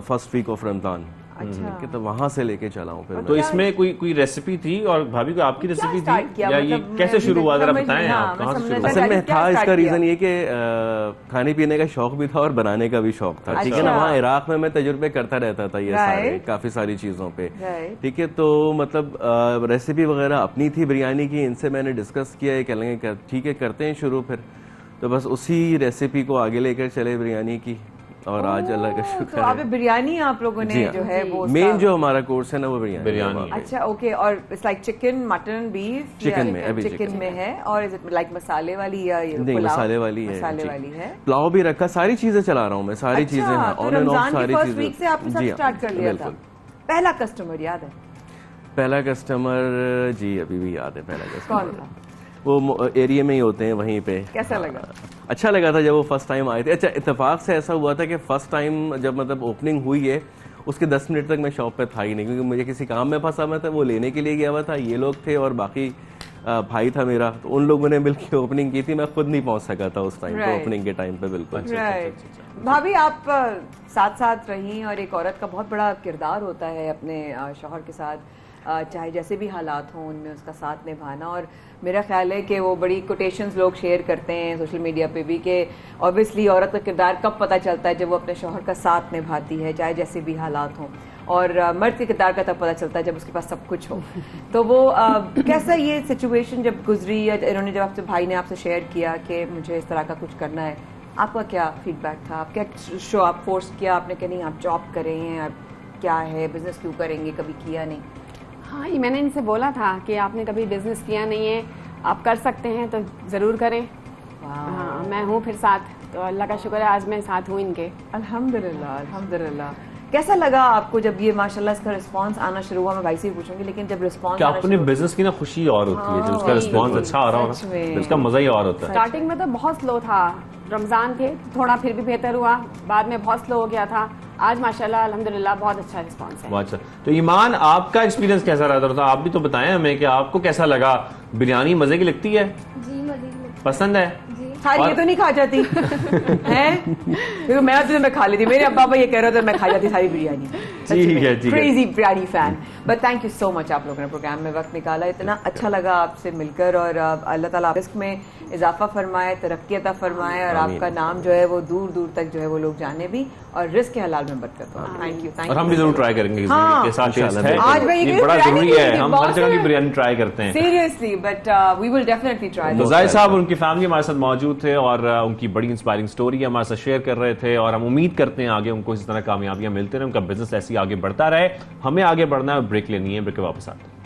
फर्स्ट वीक ऑफ रमजान। अच्छा। तो वहां से लेके चला हूँ फिर। तो इसमें कोई रेसिपी थी, और भाभी को आपकी रेसिपी थी, या ये कैसे शुरू हुआ, जरा बताएं आप कहाँ से शुरू? असल में था इसका रीजन ये कि खाने पीने का शौक भी था और बनाने का भी शौक था, ठीक है ना। वहाँ इराक में मैं तजुर्बे करता रहता था ये सारे, काफी सारी चीजों पे, ठीक है। तो मतलब रेसिपी वगैरह अपनी थी बिरयानी की, इनसे मैंने डिस्कस किया, ये कह लेंगे ठीक है करते हैं शुरू, फिर तो बस उसी रेसिपी को आगे लेकर चले बिरयानी की, और आज अल्लाह का शुक्र है। तो बिरयानी आप लोगों ने जो है वो मेन जो हमारा कोर्स है ना वो बिरयानी। अच्छा, ओके। और it's like chicken, mutton, beef? Chicken में, अभी चिकन में है। और इज इट लाइक मसाले वाली या नहीं? मसाले वाली है, मसाले वाली है। पुलाव भी रखा, सारी चीजें चला रहा हूँ मैं, सारी चीजें ऑन एंड ऑफ सारी चीजें। वीक से आपने सब स्टार्ट कर लिया था? पहला कस्टमर याद है? पहला कस्टमर जी अभी भी याद है, पहला कस्टमर वो एरिया में ही होते हैं वहीं पे। कैसा लगा? अच्छा लगा था जब वो फर्स्ट टाइम आए थे। अच्छा, इत्तेफाक से ऐसा हुआ था कि फर्स्ट टाइम जब मतलब ओपनिंग हुई है, उसके 10 मिनट तक मैं शॉप पे था ही नहीं, क्योंकि मुझे किसी काम में फंसा मैं था, वो लेने के लिए गया हुआ था, ये लोग थे और बाकी भाई था मेरा, तो उन लोगों ने मिलकर ओपनिंग की थी, मैं खुद नहीं पहुंच सका था उस टाइम पे, ओपनिंग के टाइम पे। बिल्कुल। भाभी आप साथ साथ रही, और एक औरत का बहुत बड़ा किरदार होता है अपने शौहर के साथ, चाहे जैसे भी हालात हों उनमें उसका साथ निभाना। और मेरा ख्याल है कि वो बड़ी कोटेशंस लोग शेयर करते हैं सोशल मीडिया पे भी, कि ऑब्वियसली औरत का किरदार कब पता चलता है, जब वो अपने शौहर का साथ निभाती है चाहे जैसे भी हालात हों, और मर्द के किरदार का तब पता चलता है जब उसके पास सब कुछ हो। तो वो कैसा ये सिचुएशन जब गुजरी, या इन्होंने जब आपसे भाई ने आपसे शेयर किया कि मुझे इस तरह का कुछ करना है, आपका क्या फीडबैक था? आप क्या शो आप फोर्स किया आपने कि नहीं आप जॉब कर रहे हैं, आप क्या है बिजनेस क्यों करेंगे, कभी किया नहीं? हाँ, ये मैंने इनसे बोला था कि आपने कभी बिजनेस किया नहीं है, आप कर सकते हैं तो ज़रूर करें। हाँ, मैं हूँ फिर साथ, तो अल्लाह का शुक्र है आज मैं साथ हूँ इनके। अल्हम्दुलिल्लाह, अल्हम्दुलिल्लाह। कैसा लगा आपको जब ये माशाल्लाह इसका रिस्पांस आना शुरू हुआ? मैं भाई से ही पूछूंगी, लेकिन जब रिस्पांस अपने बिजनेस की ना खुशी और होती है, जब उसका रिस्पांस अच्छा आ रहा हो ना, उसका मजा ही और होता है। स्टार्टिंग में तो बहुत स्लो था, रमजान थे थोड़ा फिर भी बेहतर हुआ, बाद में बहुत स्लो हो गया था। आज माशाल्लाह अल्हम्दुलिल्लाह बहुत अच्छा रिस्पांस है। अच्छा, तो ईमान आपका एक्सपीरियंस कैसा रहा था? आप भी तो बताएं हमें कि आपको कैसा लगा? बिरयानी मजे की लगती है? जी, मजे की लगती है। पसंद है? सारी ये तो नहीं खा जाती हैं? क्योंकि मैं खा लेती, मेरे अब्बा ये कह रहे थे मैं खा जाती सारी biryani. Crazy biryani fan. But thank you so much, आप लोगों ने प्रोग्राम में वक्त निकाला, इतना अच्छा लगा आपसे मिलकर, और अल्लाह ताला रिस्क में इजाफा फरमाए, तरक्की अता फरमाए और आपका नाम जो है वो दूर दूर तक जो है वो लोग जाने भी और रिस्क के हलाल में बरकत हो। Thank you. और हम भी जरूर ट्राई करेंगे हाँ, साथ है। आज मैं ये बड़ा जरूरी है, हम हर जगह की बिरयानी ट्राई करते हैं seriously, but we will definitely try. Zahid साहब उनकी फैमिली हमारे साथ मौजूद थे और उनकी बड़ी इंस्पायरिंग स्टोरी हमारे साथ शेयर कर रहे थे और हम उम्मीद करते हैं आगे उनको इस तरह कामयाबियां मिलते रहे, उनका बिजनेस ऐसी आगे बढ़ता रहे। हमें आगे बढ़ना है, ब्रेक लेनी है, ब्रेक के वापस आते हैं।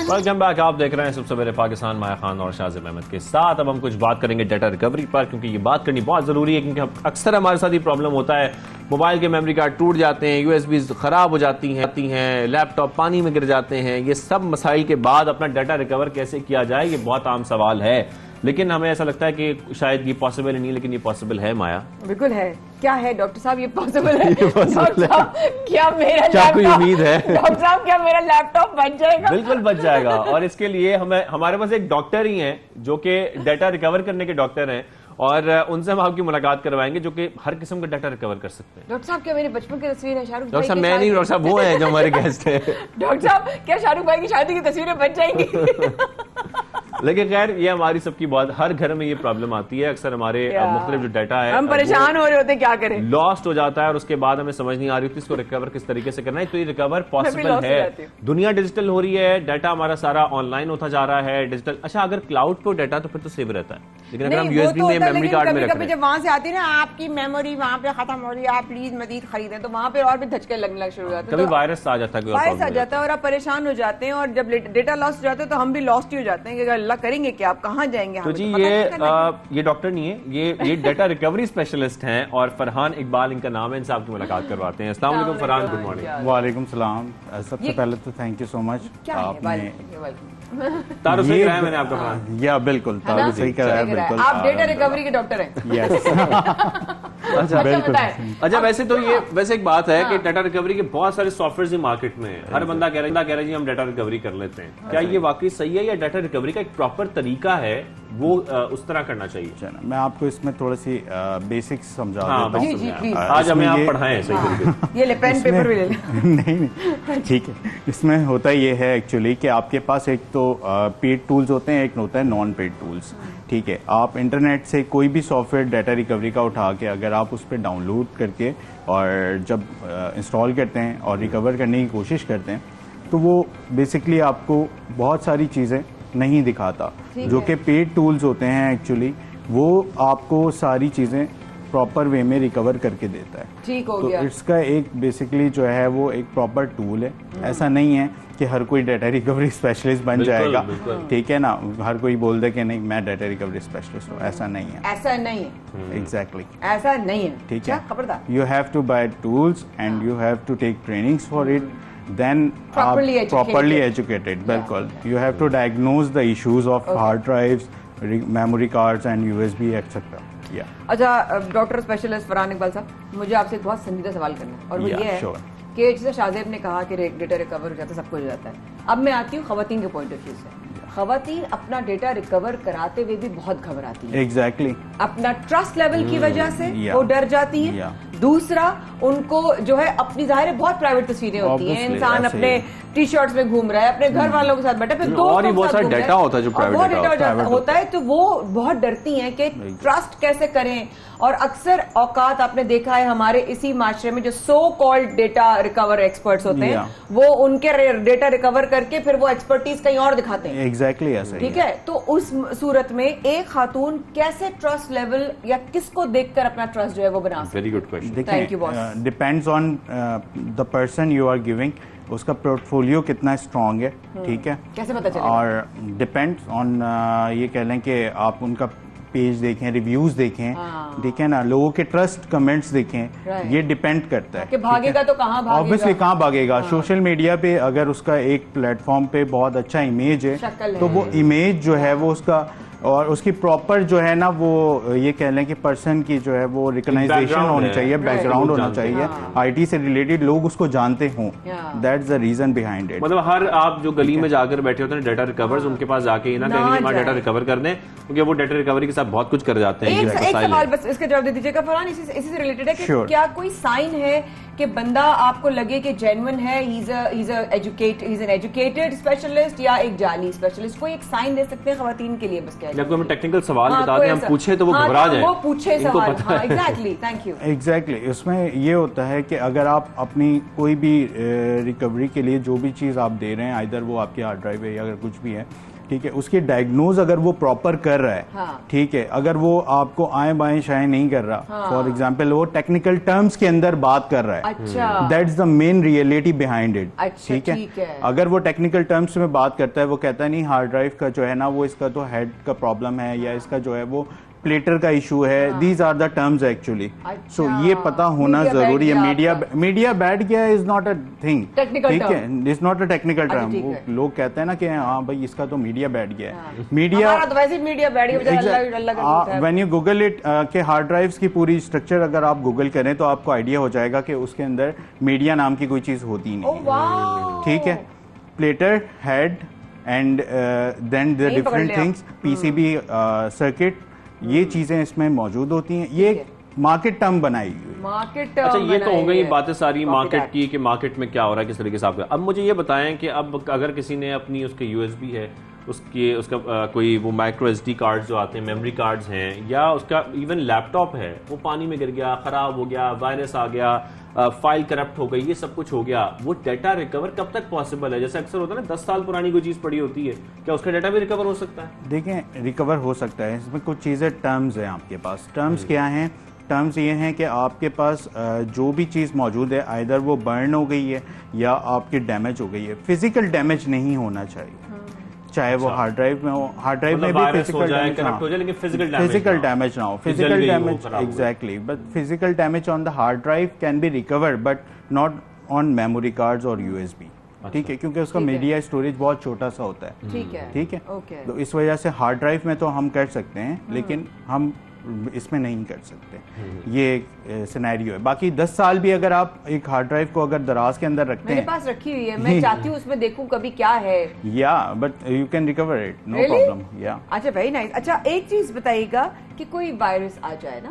वेलकम बैक, आप देख रहे हैं सुबह सवेरे पाकिस्तान, माया खान और शाहज़ेब अहमद के साथ। अब हम कुछ बात करेंगे डाटा रिकवरी पर, क्योंकि ये बात करनी बहुत जरूरी है, क्योंकि अक्सर हमारे साथ ये प्रॉब्लम होता है, मोबाइल के मेमोरी कार्ड टूट जाते हैं, यूएसबी खराब हो जाती हैं, लैपटॉप पानी में गिर जाते हैं। ये सब मसाइल के बाद अपना डाटा रिकवर कैसे किया जाए, ये बहुत आम सवाल है, लेकिन हमें ऐसा लगता है कि शायद ये पॉसिबल नहीं, लेकिन ये पॉसिबल है। माया, बिल्कुल है। क्या है डॉक्टर साहब, ये पॉसिबल है? डॉक्टर साहब, क्या मेरा क्या कोई उम्मीद है? डॉक्टर साहब, क्या मेरा लैपटॉप बच जाएगा? बिल्कुल बच जाएगा, और इसके लिए हमारे पास एक डॉक्टर ही हैं जो कि डाटा रिकवर करने के डॉक्टर हैं, और उनसे हम आपकी मुलाकात करवाएंगे जो कि हर किस्म का डाटा रिकवर कर सकते हैं। डॉक्टर साहब, क्या मेरी बचपन की तस्वीर है शाहरुख? डॉक्टर साहब मैं नहीं, डॉक्टर साहब वो हैं जो हमारे गेस्ट हैं। डॉक्टर साहब, क्या शाहरुख भाई की शादी की तस्वीरें बच जाएंगी? लेकिन खैर, ये हमारी सबकी बात, हर घर में ये प्रॉब्लम आती है। अक्सर हमारे मुख्तलिफ जो डाटा है, हम परेशान हो रहे होते, क्या करें, लॉस्ट हो जाता है और उसके बाद हमें समझ नहीं आ रही होती इसको रिकवर किस तरीके से करना है। तो ये रिकवर पॉसिबल है। दुनिया डिजिटल हो रही है, डाटा हमारा सारा ऑनलाइन होता जा रहा है, डिजिटल। अच्छा, अगर क्लाउड पे डाटा तो फिर तो सेव रहता है, लेकिन अगर हम यूएसबी में मेमोरी कार्ड में रख रहे हैं, जब वहां से आती है ना आपकी मेमोरी वहां पे खत्म हो रही है, आप प्लीज मजीद खरीदें, तो वहां पे और भी धचके लगने शुरू हो जाते हैं, कभी वायरस आ जाता है, वायरस आ जाता है और आप परेशान हो जाते हैं, और जब डेटा लॉस हो जाता है तो हम भी लॉस्ट ही हो जाते हैं कि अल्लाह करेंगे कि आप कहाँ जाएंगे। तो जी ये डॉक्टर नहीं है, ये डाटा रिकवरी स्पेशलिस्ट हैं, और फरहान इकबाल इनका नाम है, इनसे आपकी मुलाकात करवाते हैं। अस्सलाम वालेकुम फरहान, गुड मॉर्निंग। वालेकुम सलाम। सबसे पहले तो थैंक यू सो मच, आपने तारुफ सही कराया मैंने आपका फरहान। या बिल्कुल तारुफ सही कराया, बिल्कुल। आप डेटा रिकवरी के डॉक्टर हैं? यस। अच्छा बिल्कुल। अच्छा, वैसे एक बात है कि डाटा रिकवरी के बहुत सारे सॉफ्टवेयर मार्केट में है, हर बंदा कह रहा है जी हम डाटा रिकवरी कर लेते हैं। क्या ये वाकई सही है, या डाटा रिकवरी का एक प्रॉपर तरीका है वो उस तरह करना चाहिए? मैं आपको इसमें थोड़ी सी बेसिक्स समझा देता हूँ, आज हमें आप पढ़ाएं सही तरीके। ये ले पेन पेपर भी ले ले। नहीं, ठीक है। इसमें होता ये है एक्चुअली कि आपके पास एक तो पेड टूल्स होते हैं, एक होता है नॉन पेड टूल्स। ठीक है, आप इंटरनेट से कोई भी सॉफ्टवेयर डाटा रिकवरी का उठा के अगर आप उस पर डाउनलोड करके और जब इंस्टॉल करते हैं और रिकवर करने की कोशिश करते हैं, तो वो बेसिकली आपको बहुत सारी चीज़ें नहीं दिखाता। जो कि पेड टूल्स होते हैं एक्चुअली, वो आपको सारी चीज़ें प्रॉपर वे में रिकवर करके देता है। ठीक हो तो गया। इसका एक बेसिकली जो है वो एक प्रॉपर टूल है। ऐसा नहीं है कि हर कोई डाटा रिकवरी स्पेशलिस्ट बन जाएगा, ठीक है ना, हर कोई बोल दे कि नहीं मैं डाटा रिकवरी स्पेशलिस्ट हूँ, ऐसा नहीं है। ऐसा नहीं है, एग्जैक्टली ऐसा नहीं है। ठीक है, खबरदार। You have to buy tools and you have to take trainings for it, then properly educated. बिल्कुल, you have to diagnose the issues of hard drives, memory cards and USB etcetera. अच्छा doctor specialist Farhan Iqbal sahab, मुझे आपसे एक बहुत संजीदा सवाल करना है, और वो ये है कि जैसे शाहज़ेब ने कहा कि डेटा रिकवर हो जाता है, सब कुछ हो जाता है। अब मैं आती हूँ खवातीन के पॉइंट ऑफ व्यू से। खवातीन अपना डेटा रिकवर कराते हुए भी बहुत घबराती हैं। एग्जैक्टली। अपना ट्रस्ट लेवल की वजह से वो डर जाती हैं। दूसरा, उनको जो है अपनी जाहिर है बहुत प्राइवेट तस्वीरें होती हैं, इंसान अपने टी शर्ट्स में घूम रहा है, अपने घर वालों के साथ बैठा, फिर और बहुत सारा डेटा होता है जो प्राइवेट होता है, तो वो बहुत डरती हैं कि ट्रस्ट कैसे करें। और अक्सर औकात आपने देखा है हमारे इसी माशरे में जो so called data recover experts होते हैं, वो उनके डेटा रिकवर करके फिर वो एक्सपर्टीज कहीं और दिखाते हैं। एग्जैक्टली ऐसा। ठीक है, तो उस सूरत में एक खातून कैसे ट्रस्ट लेवल या किसको देखकर अपना ट्रस्ट जो है वो बना सकती है? Very good question. Depends on the person you are giving, उसका पोर्टफोलियो कितना स्ट्रांग है। ठीक है, कैसे पता चलेगा? और डिपेंड्स ऑन ये कह लें कि आप उनका पेज देखें, रिव्यूज देखें, ठीक है ना, लोगों के ट्रस्ट कमेंट्स देखें, ये डिपेंड करता है कि भागेगा तो कहाँ भागेगा। ऑब्वियसली कहाँ भागेगा। सोशल मीडिया पे अगर उसका एक प्लेटफॉर्म पे बहुत अच्छा इमेज है, तो वो इमेज जो है वो उसका और उसकी प्रॉपर जो है ना वो ये कह लें कि पर्सन की जो है वो रिकग्नाइजेशन होनी चाहिए, बैकग्राउंड होना चाहिए, आईटी से रिलेटेड लोग उसको जानते हों। That's the reason behind it. मतलब हर आप जो गली में जाकर बैठे होते हैं डाटा रिकवर्स, उनके पास जाके ही ना कहीं हमारा डाटा रिकवर कर दें, क्योंकि वो डाटा रिकवरी के साथ बहुत कुछ कर जाते हैं। एक सवाल बस इसका जवाब दे दीजिएगा फरहान, इसी से रिलेटेड है कि क्या कोई साइन है कि बंदा आपको लगे कि जेन्युइन है, he's an educated स्पेशलिस्ट या एक जाली स्पेशलिस्ट, कोई एक साइन दे सकते हैं खवातीन के लिए? बस क्या या कोई हमें टेक्निकल सवाल बता दें, हम पूछे तो वो घबरा जाए, वो पूछे सवाल। Exactly, thank you. एग्जैक्टली, उसमें ये होता है कि अगर आप अपनी कोई भी रिकवरी के लिए जो भी चीज़ आप दे रहे हैं, आइदर वो आपकी हार्ड ड्राइव है या अगर कुछ भी है, ठीक है, उसकी डायग्नोज अगर वो प्रॉपर कर रहा है, ठीक है, अगर वो आपको आएं बाएं शाएं नहीं कर रहा, फॉर एग्जांपल वो टेक्निकल टर्म्स के अंदर बात कर रहा है, that's the main reality behind it. ठीक है, अगर वो टेक्निकल टर्म्स में बात करता है, वो कहता है नहीं हार्ड ड्राइव का जो है ना वो इसका तो हेड का प्रॉब्लम है या इसका जो है वो प्लेटर का इशू है, these are the terms actually. So ये पता होना जरूरी है। मीडिया बैठ गया इज नॉट अ थिंग, ठीक है, is not a technical term. वो लोग कहते हैं ना कि हाँ भाई इसका तो मीडिया बैठ गया है। Media when you Google it के हार्ड ड्राइव्स की पूरी स्ट्रक्चर अगर आप गूगल करें तो आपको आइडिया हो जाएगा कि उसके अंदर मीडिया नाम की कोई चीज होती नहीं। ठीक है, platter, head and then the different things, PCB circuit, ये चीजें इसमें मौजूद होती हैं। ये मार्केट टर्म बनाई हुई मार्केट। अच्छा, ये तो हो गई बातें सारी मार्केट की कि मार्केट में क्या हो रहा है, किस तरीके से आपका। अब मुझे ये बताएं कि अब अगर किसी ने अपनी उसके यूएसबी है, उसका कोई वो माइक्रो एसडी कार्ड जो आते हैं, मेमोरी कार्ड्स हैं, या उसका इवन लैपटॉप है, वो पानी में गिर गया, खराब हो गया, वायरस आ गया, फाइल करप्ट हो गई, ये सब कुछ हो गया, वो डाटा रिकवर कब तक पॉसिबल है? जैसे अक्सर होता है ना 10 साल पुरानी कोई चीज पड़ी होती है, क्या उसका डाटा भी रिकवर हो सकता है? देखें, रिकवर हो सकता है। इसमें कुछ चीज़ें टर्म्स हैं आपके पास। टर्म्स क्या हैं? टर्म्स ये हैं कि आपके पास जो भी चीज़ मौजूद है, आइदर वो बर्न हो गई है या आपकी डैमेज हो गई है। फिजिकल डैमेज नहीं होना चाहिए, चाहे वो हार्ड ड्राइव में हो। हार्ड ड्राइव में भी फिजिकल डैमेज ना हो, लेकिन फिजिकल डैमेज ना हो। Physical damage, exactly, but physical damage on the hard drive can be recovered but not on memory cards और यूएसबी। ठीक है, क्योंकि उसका मीडिया स्टोरेज बहुत छोटा सा होता है। ठीक है, तो इस वजह से हार्ड ड्राइव में तो हम कर सकते हैं, लेकिन हम इसमें नहीं कर सकते। ये एक सिनेरियो है। बाकी 10 साल भी अगर आप एक हार्ड ड्राइव को अगर दराज के अंदर रखते हैं, मेरे पास रखी हुई है, मैं चाहती हूँ उसमें देखूं कभी क्या है, या but you can recover it, no problem. या अच्छा, वेरी नाइस। अच्छा, एक चीज बताइएगा कि कोई वायरस आ जाए ना,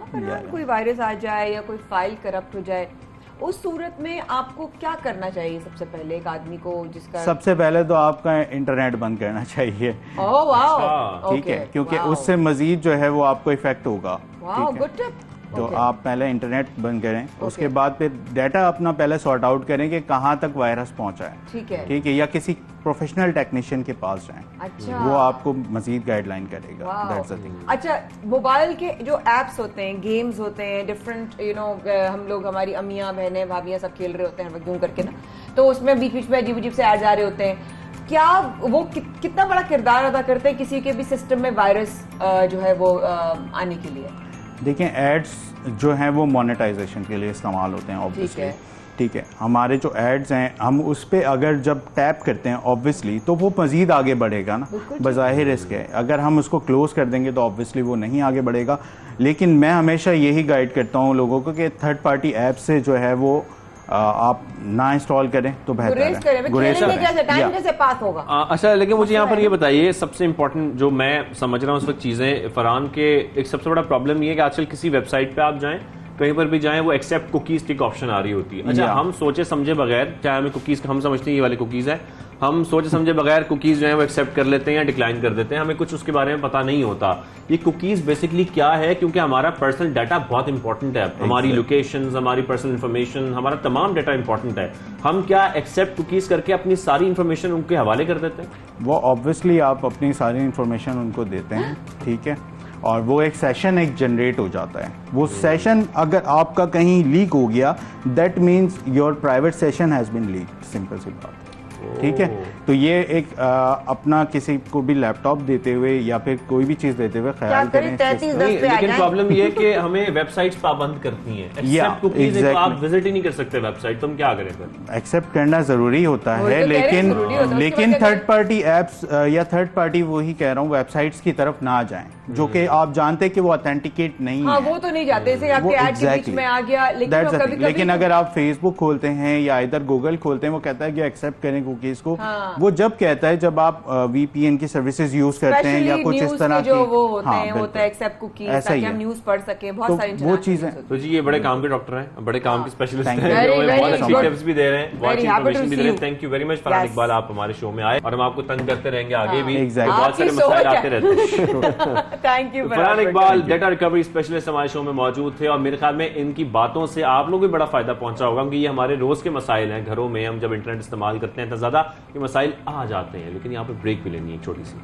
कोई वायरस आ जाए या कोई फाइल करप्ट हो जाए, उस सूरत में आपको क्या करना चाहिए? सबसे पहले एक आदमी को जिसका सबसे पहले तो आपका इंटरनेट बंद करना चाहिए। ठीक है, क्योंकि उससे मजीद जो है वो आपको इफेक्ट होगा। तो आप पहले इंटरनेट बंद करें, उसके बाद फिर डाटा अपना पहले सॉर्ट आउट करें कि कहाँ तक वायरस पहुंचा है। ठीक है, या किसी प्रोफेशनल टेक्नीशियन के पास जाएं। अच्छा, वो आपको मजीद गाइडलाइन करेगा। That's the thing. अच्छा, मोबाइल के जो एप्स होते हैं, गेम्स होते हैं, डिफरेंट हम लोग, हमारी अम्मियाँ बहनें भाभियाँ सब खेल रहे होते हैं यूं करके ना, तो उसमें बीच बीच में अजीब अजीब से एड्स आ रहे होते हैं। क्या वो कितना बड़ा किरदार अदा करते हैं किसी के भी सिस्टम में वायरस जो है वो आने के लिए? देखिए, एड्स जो हैं वो मोनेटाइजेशन के लिए इस्तेमाल होते हैं ऑब्वियसली। ठीक है, हमारे जो एड्स हैं, हम उस पर अगर जब टैप करते हैं ऑब्वियसली तो वो मज़ीद आगे बढ़ेगा ना, बज़ाहिर रिस्क है। अगर हम उसको क्लोज कर देंगे तो ऑब्वियसली वो नहीं आगे बढ़ेगा। लेकिन मैं हमेशा यही गाइड करता हूँ लोगों को कि थर्ड पार्टी ऐप से जो है वो आप ना इंस्टॉल करें तो बेहतर है। अच्छा, लेकिन मुझे यहाँ पर ये बताइए, सबसे इम्पोर्टेंट जो मैं समझ रहा हूँ उस वक्त चीजें, फरहान के एक सबसे बड़ा प्रॉब्लम ये है कि आजकल किसी वेबसाइट पे आप जाएं, कहीं पर भी जाएं, वो एक्सेप्ट कुकीज की ऑप्शन आ रही होती है। अच्छा, हम सोचे समझे बगैर, चाहे हमें कुकीज, हम समझते हैं ये वाले कुकीज है, हम सोचे समझे बगैर कुकीज जो है वो एक्सेप्ट कर लेते हैं या डिक्लाइन कर देते हैं, हमें कुछ उसके बारे में पता नहीं होता। ये कुकीज बेसिकली क्या है? क्योंकि हमारा पर्सनल डाटा बहुत इंपॉर्टेंट है, हमारी लोकेशंस, हमारी पर्सनल इन्फॉर्मेशन, हमारा तमाम डाटा इंपॉर्टेंट है। हम क्या एक्सेप्ट कुकीज करके अपनी सारी इन्फॉर्मेशन उनके हवाले कर देते हैं? वो ऑब्वियसली आप अपनी सारी इन्फॉर्मेशन उनको देते हैं। ठीक है, और वो एक सेशन एक जनरेट हो जाता है। वो सेशन अगर आपका कहीं लीक हो गया, that means your private session has been leak. Simple सी बात। ठीक है। तो ये एक अपना किसी को भी लैपटॉप देते हुए या फिर कोई भी चीज देते हुए ख्याल करें। लेकिन प्रॉब्लम ये है कि हमें वेबसाइट्स पाबंद करती हैं, एक्सेप्ट कुकीज को आप विजिट ही नहीं कर सकते वेबसाइट, तो हम क्या करें फिर? एक्सेप्ट करना जरूरी होता है, लेकिन थर्ड पार्टी एप्स या थर्ड पार्टी, वही कह रहा हूँ, वेबसाइट्स की तरफ ना जाएं जो कि आप जानते हैं कि वो ऑथेंटिकेट नहीं है। वो तो नहीं जाते, जैसे आपके ऐड के बीच में आ गया। लेकिन अगर आप फेसबुक खोलते हैं या इधर गूगल खोलते हैं, वो कहता है कि एक्सेप्ट करें कुकीज को। वो जब कहता है जब आप VPN की सर्विसेज यूज करते हैं या कुछ इस तरह जो वो होता है एक्सेप्ट कुकीज, ताकि हम न्यूज पढ़ सके, बहुत सारी वो चीजें। तो जी ये बड़े काम के डॉक्टर हैं, बड़े काम के स्पेशलिस्ट हैं, बहुत अच्छी टिप्स भी दे रहे हैं, बहुत अच्छी इन्फॉर्मेशन भी दे रहे हैं। Thank you very much Farhan Iqbal, आप हमारे शो में आए और हम आपको तंग करते रहेंगे आगे भी, बहुत सारे मसाइल आते रहते हैं। Thank you Farhan Iqbal data recovery specialist हमारे शो में मौजूद थे और मेरे ख्याल में इनकी बातों से आप लोग भी बड़ा फायदा पहुंचा होगा, क्योंकि ये हमारे रोज के मसाइल हैं। घरों में हम जब इंटरनेट इस्तेमाल करते हैं तो ज्यादा ये मसाइल आ जाते हैं, लेकिन यहाँ पे ब्रेक भी लेनी है एक छोटी सी।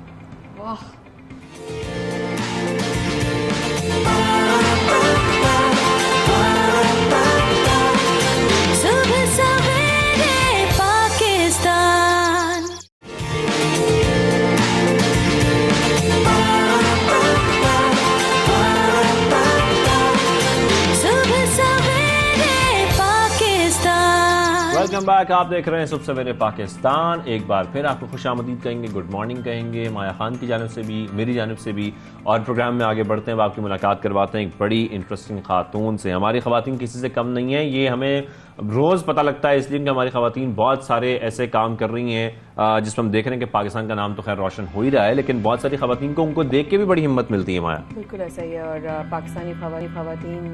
वेलकम बैक, आप देख रहे हैं सुबह सवेरे पाकिस्तान। एक बार फिर आपको खुशामदीद कहेंगे, गुड मॉर्निंग कहेंगे माया खान की जानिब से भी, मेरी जानिब से भी। और प्रोग्राम में आगे बढ़ते हैं, आपकी मुलाकात करवाते हैं एक बड़ी इंटरेस्टिंग खातून से। हमारी खवातीन किसी से कम नहीं है, ये हमें रोज़ पता लगता है, इसलिए कि हमारी खवातीन बहुत सारे ऐसे काम कर रही हैं जिसमें हम देख रहे हैं कि पाकिस्तान का नाम तो खैर रोशन हो ही रहा है, लेकिन बहुत सारी खवातीन को उनको देख के भी बड़ी हिम्मत मिलती है। माया बिल्कुल ऐसा ही है, और पाकिस्तानी खवातीन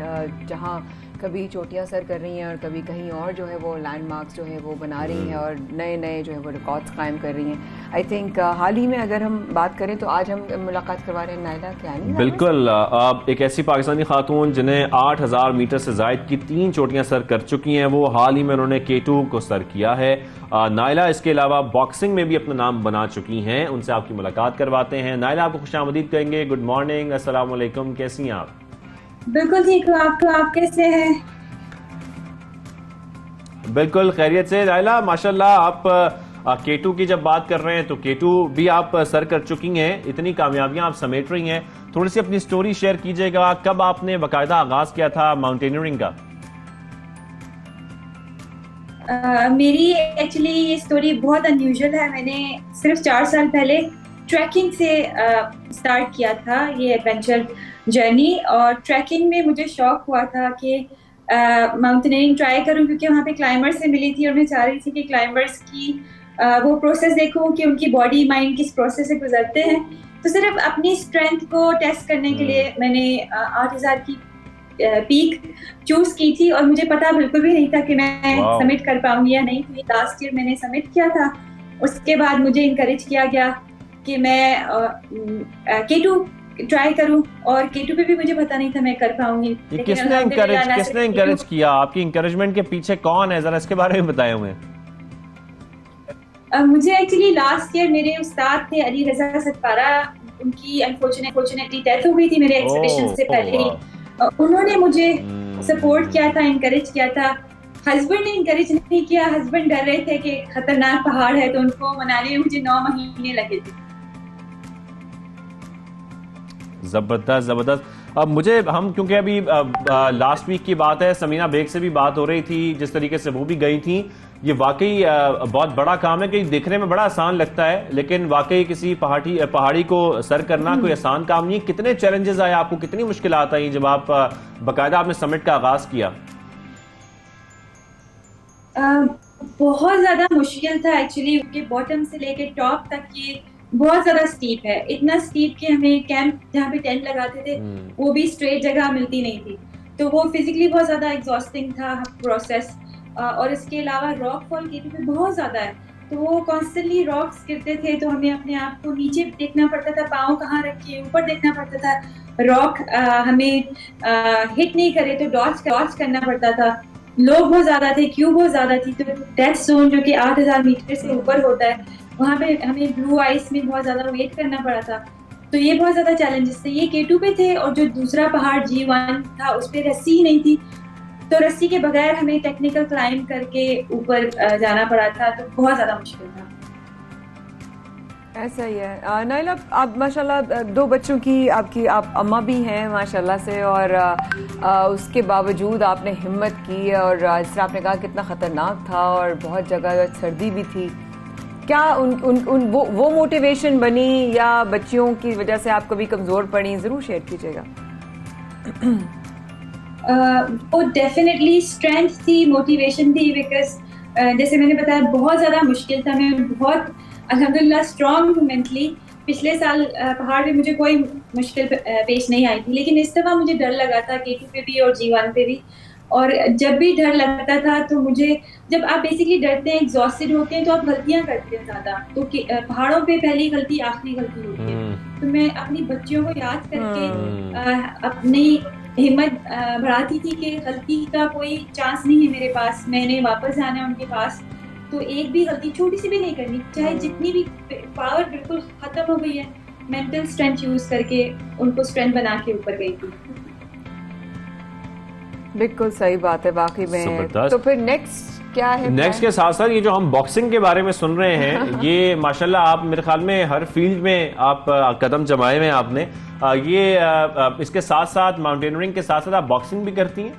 जहाँ कभी चोटियां सर कर रही हैं और कभी कहीं और जो है वो लैंडमार्क्स जो है वो बना रही हैं और नए नए जो है वो रिकॉर्ड्स कायम कर रही हैं। आई थिंक हाल ही में अगर हम बात करें तो आज हम मुलाकात करवा रहे हैं नायला कियानी। बिल्कुल, अब एक ऐसी पाकिस्तानी खातून जिन्हें 8000 मीटर से जायद की 3 चोटियां सर कर चुकी हैं, वो हाल ही में उन्होंने K2 को सर किया है। नायला इसके अलावा बॉक्सिंग में भी अपना नाम बना चुकी हैं, उनसे आपकी मुलाकात करवाते हैं। नायला आपको खुशामदीद कहेंगे, गुड मॉर्निंग, अस्सलाम वालेकुम, कैसी हैं आप? बिल्कुल ठीक हूँ, आप कैसे हैं? बिल्कुल खैरियत से। नायला माशाल्लाह, आप K2 की जब बात कर रहे हैं तो K2 भी आप सर कर चुकी हैं, इतनी कामयाबियां आप समेट रही हैं। थोड़ी सी अपनी स्टोरी शेयर कीजिएगा, कब आपने बाकायदा आगाज किया था माउंटेनियरिंग का? मेरी एक्चुअली ये स्टोरी बहुत अनयूजुअल है। मैंने सिर्फ 4 साल पहले ट्रैकिंग से स्टार्ट किया था ये एडवेंचर जर्नी, और ट्रैकिंग में मुझे शौक हुआ था कि माउंटेनियरिंग ट्राई करूं, क्योंकि वहाँ पे क्लाइंबर्स से मिली थी और मैं चाह रही थी कि क्लाइंबर्स की वो प्रोसेस देखूं कि उनकी बॉडी माइंड किस प्रोसेस से गुजरते हैं। तो सिर्फ अपनी स्ट्रेंथ को टेस्ट करने के लिए मैंने 8000 की पीक चूज की थी, और मुझे पता बिल्कुल भी नहीं था कि मैं सबमिट कर पाऊंगी या नहीं। तो लास्ट ईयर मैंने सबमिट किया था। उसके बाद मुझे इनकरेज किया गया कि मैं K2 ट्राई करूं, और K2 पे भी मुझे पता नहीं था मैं कर पाऊंगी। किसने इंकरेज किया? आपकी इंकरेजमेंट के पीछे कौन है, जरा इसके बारे में बताएं हमें। मुझे एक्चुअली लास्ट ईयर मेरे उस्ताद थे अली रजा सतपारा, उनकी अनफॉर्चुनेटली डेथ हो गई थी मेरे एक्सपीडिशन से पहले ही। उन्होंने मुझे सपोर्ट किया था, इनकरेज किया था। हस्बैंड ने इनकरेज नहीं किया, हस्बैंड डर रहे थे कि खतरनाक पहाड़ है, तो उनको मनाने में मुझे 9 महीने लगे थे। जबरदस्त जबरदस्त। अब मुझे हम क्योंकि अभी लास्ट वीक की बात है, समीना बेग से भी बात हो रही थी, जिस तरीके से वो भी गई थी, ये वाकई बहुत बड़ा काम है कि देखने में बड़ा आसान लगता है, लेकिन वाकई किसी पहाड़ी को सर करना कोई आसान काम नहीं है। कितने चैलेंजेस आए आपको, कितनी मुश्किलात आई जब आप बाकायदा आपने समिट का आगाज किया? बहुत ज्यादा मुश्किल था एक्चुअली, बॉटम से लेके टॉप तक ये बहुत ज्यादा स्टीप है। इतना स्टीप कि हमें कैंप जहाँ पे टेंट लगाते थे वो भी स्ट्रेट जगह मिलती नहीं थी, तो वो फिजिकली बहुत ज्यादा एग्जॉस्टिंग था प्रोसेस। और इसके अलावा रॉक फॉल K2 पे बहुत ज्यादा है, तो वो कॉन्स्टेंटली रॉक्स गिरते थे, तो हमें अपने आप को नीचे देखना पड़ता था, पाँव कहाँ रखे, ऊपर देखना पड़ता था, रॉक हमें हिट नहीं करे तो डॉच करना पड़ता था। लोग बहुत ज्यादा थे, क्यू बहुत ज्यादा थी, तो डेथ जोन जो कि 8000 मीटर से ऊपर होता है, वहाँ पे हमें ब्लू आइस में बहुत ज्यादा वेट करना पड़ा था। तो ये बहुत ज्यादा चैलेंजेस थे। ये K2 पे थे, और जो दूसरा पहाड़ G1 था उस पर रस्सी ही नहीं थी, तो रस्सी के बगैर हमें टेक्निकल क्लाइंब करके ऊपर जाना पड़ा था, तो बहुत ज़्यादा मुश्किल था। ऐसा ही है। नाइला, आप माशाल्लाह 2 बच्चों की आप अम्मा भी हैं माशाल्लाह से, और उसके बावजूद आपने हिम्मत की, और इस तरह आपने कहा कितना ख़तरनाक था और बहुत जगह सर्दी भी थी। क्या वो मोटिवेशन बनी या बच्चियों की वजह से आप कभी कमज़ोर पड़ी? ज़रूर शेयर कीजिएगा। वो डेफिनेटली स्ट्रेंथ थी, मोटिवेशन थी, बिकॉज जैसे मैंने बताया बहुत ज़्यादा मुश्किल था। मैं बहुत अल्हम्दुलिल्लाह स्ट्रॉन्ग हूँ मेंटली। पिछले साल पहाड़ पे मुझे कोई मुश्किल पेश नहीं आई थी, लेकिन इस दफ़ा मुझे डर लगा था K2 पे भी और G1 पे भी। और जब भी डर लगता था तो मुझे, जब आप बेसिकली डरते हैं, एग्जॉस्टेड होते हैं, तो आप गलतियां करते हैं ज़्यादा। तो पहाड़ों पे पहली गलती आखिरी गलती होती है। तो मैं अपनी बच्चियों को याद करके अपनी हिम्मत बढ़ाती थी कि गलती का कोई चांस नहीं है मेरे पास, मैंने वापस जाना है उनके पास। तो एक भी गलती छोटी सी भी नहीं करनी, चाहे जितनी भी पावर बिल्कुल खत्म हो गई है, मेंटल स्ट्रेंथ यूज करके उनको स्ट्रेंथ बना के ऊपर गई थी। बिल्कुल सही बात है वाकई में। तो फिर नेक्स्ट क्या है? नेक्स्ट के साथ साथ ये जो हम बॉक्सिंग के बारे में सुन रहे हैं, ये माशाल्लाह आप मेरे ख्याल में हर फील्ड में आप कदम जमाए हुए हैं आपने। ये इसके साथ साथ माउंटेनियरिंग के साथ साथ आप बॉक्सिंग भी करती हैं?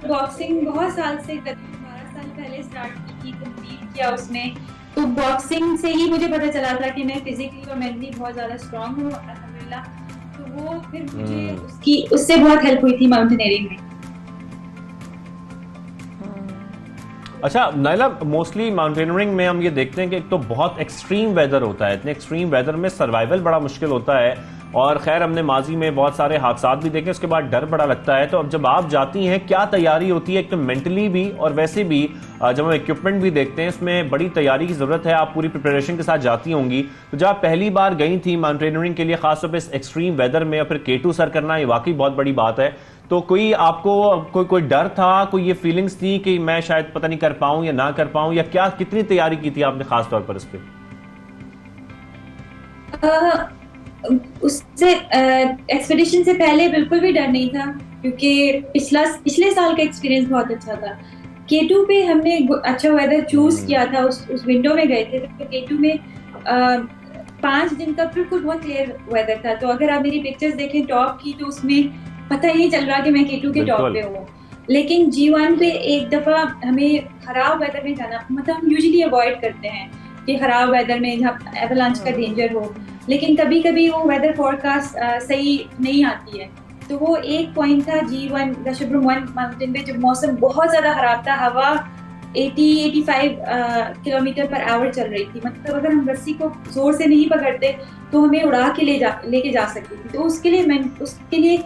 बॉक्सिंग बहुत साल से, 12 साल पहले स्टार्ट की, कंप्लीट किया उसमें। तो बॉक्सिंग से ही मुझे पता चला था कि मैं फिजिकली और मेंटली बहुत ज्यादा स्ट्रांग हूँ अल्हम्दुलिल्लाह। तो वो फिर मुझे उससे बहुत हेल्प हुई थी माउंटेनियरिंग में। अच्छा नाइला, मोस्टली माउंटेनियरिंग में हम ये देखते हैं कि एक तो बहुत एक्सट्रीम वेदर होता है। इतने एक्सट्रीम वेदर में सर्वाइवल बड़ा मुश्किल होता है, और खैर हमने माजी में बहुत सारे हादसा भी देखे, उसके बाद डर बड़ा लगता है। तो अब जब आप जाती हैं, क्या तैयारी होती है, एक तो मेंटली भी और वैसे भी? जब हम इक्विपमेंट भी देखते हैं, इसमें बड़ी तैयारी की ज़रूरत है। आप पूरी प्रिपरेशन के साथ जाती होंगी। तो जब आप पहली बार गई थी माउंटेनियरिंग के लिए, खासतौर पर इस एक्सट्रीम वेदर में, और फिर K2 सर करना, ये वाकई बहुत बड़ी बात है। तो कोई आपको कोई डर था, कोई ये फीलिंग्स थी कि मैं शायद पता नहीं कर पाऊं या ना कर पाऊं, या क्या, कितनी तैयारी की थी आपने खास तौर पर इस पे? उससे एक्सपेडिशन से पहले बिल्कुल भी डर नहीं था, क्योंकि पिछले साल का एक्सपीरियंस बहुत अच्छा था। K2 पे हमने अच्छा वेदर चूज किया था, उस विंडो में गए थे। तो K2 में 5 दिन का बिल्कुल बहुत क्लियर वेदर था। तो अगर आप मेरी पिक्चर्स देखें टॉप की, तो उसमें पता ही नहीं चल रहा कि मैं K2 के टॉप पे हूँ। लेकिन G1 पे एक दफा हमें खराब वेदर में जाना, मतलब हम यूजुअली अवॉइड करते हैं कि खराब वेदर में जहाँ एवलांच का डेंजर हो, लेकिन कभी कभी वो वेदर फोरकास्ट सही नहीं आती है। तो वो एक पॉइंट था G1 दशब्रम 1 माउंटेन पे, जब मौसम बहुत ज़्यादा ख़राब था, हवा 80-85 किलोमीटर पर आवर चल रही थी। मतलब अगर हम रस्सी को जोर से नहीं पकड़ते तो हमें उड़ा के लेके जा सकती थी। तो उसके लिए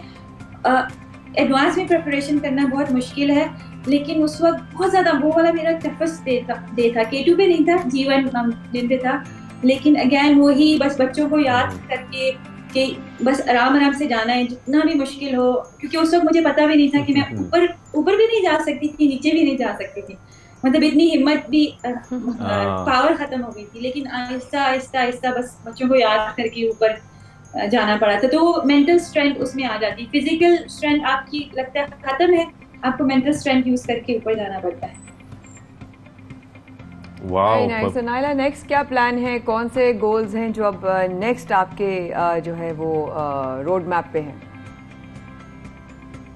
एडवांस में प्रिपरेशन करना बहुत मुश्किल है। लेकिन उस वक्त बहुत ज़्यादा वो वाला मेरा टफेस्ट डे था। K2 पे नहीं था, G1 माउंटेन पे था। लेकिन अगेन वही बस बच्चों को याद करके कि बस आराम से जाना है, जितना भी मुश्किल हो। क्योंकि उस वक्त मुझे पता भी नहीं था कि मैं ऊपर भी नहीं जा सकती थी, नीचे भी नहीं जा सकती थी। मतलब इतनी हिम्मत भी, पावर खत्म हो गई थी। लेकिन आहिस्ता आहिस्ता बस बच्चों को याद करके ऊपर जाना पड़ा था। तो मेंटल स्ट्रेंथ उसमें आ जाती। फिजिकल स्ट्रेंथ आपकी लगता है खत्म है, आपको मेंटल स्ट्रेंथ यूज करके ऊपर जाना पड़ता है। वाओ। नाइला, नेक्स्ट क्या प्लान है? कौन से गोल्स हैं जो अब नेक्स्ट आपके जो है वो रोड मैप पे हैं?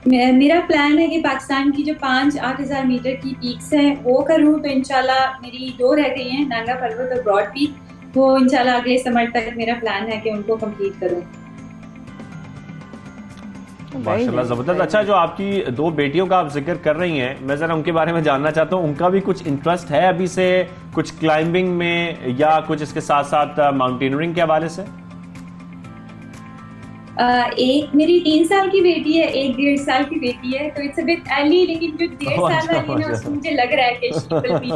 मेरा प्लान है कि पाकिस्तान की जो 5-8 हज़ार मीटर की पीक्स हैं वो करूँ। तो इंशाल्लाह मेरी 2 रह गई हैं, नांगा पर्वत और ब्रॉड पीक। वो इंशाल्लाह अगले समर तक मेरा प्लान है कि उनको कंप्लीट करूँ। माशाल्लाह जबरदस्त। अच्छा, जो आपकी 2 बेटियों का आप जिक्र कर रही हैं, मैं जरा उनके बारे में जानना चाहता हूँ। उनका भी कुछ इंटरेस्ट है अभी से, कुछ क्लाइंबिंग में या कुछ इसके साथ साथ माउंटेनियरिंग के हवाले से? एक मेरी 3 साल की बेटी है, एक 1.5 साल की बेटी है। तो इट्स अ बिट अर्ली, लेकिन जो 1.5 साल वाली है ना, उसको मुझे लग रहा है कि शी विल बी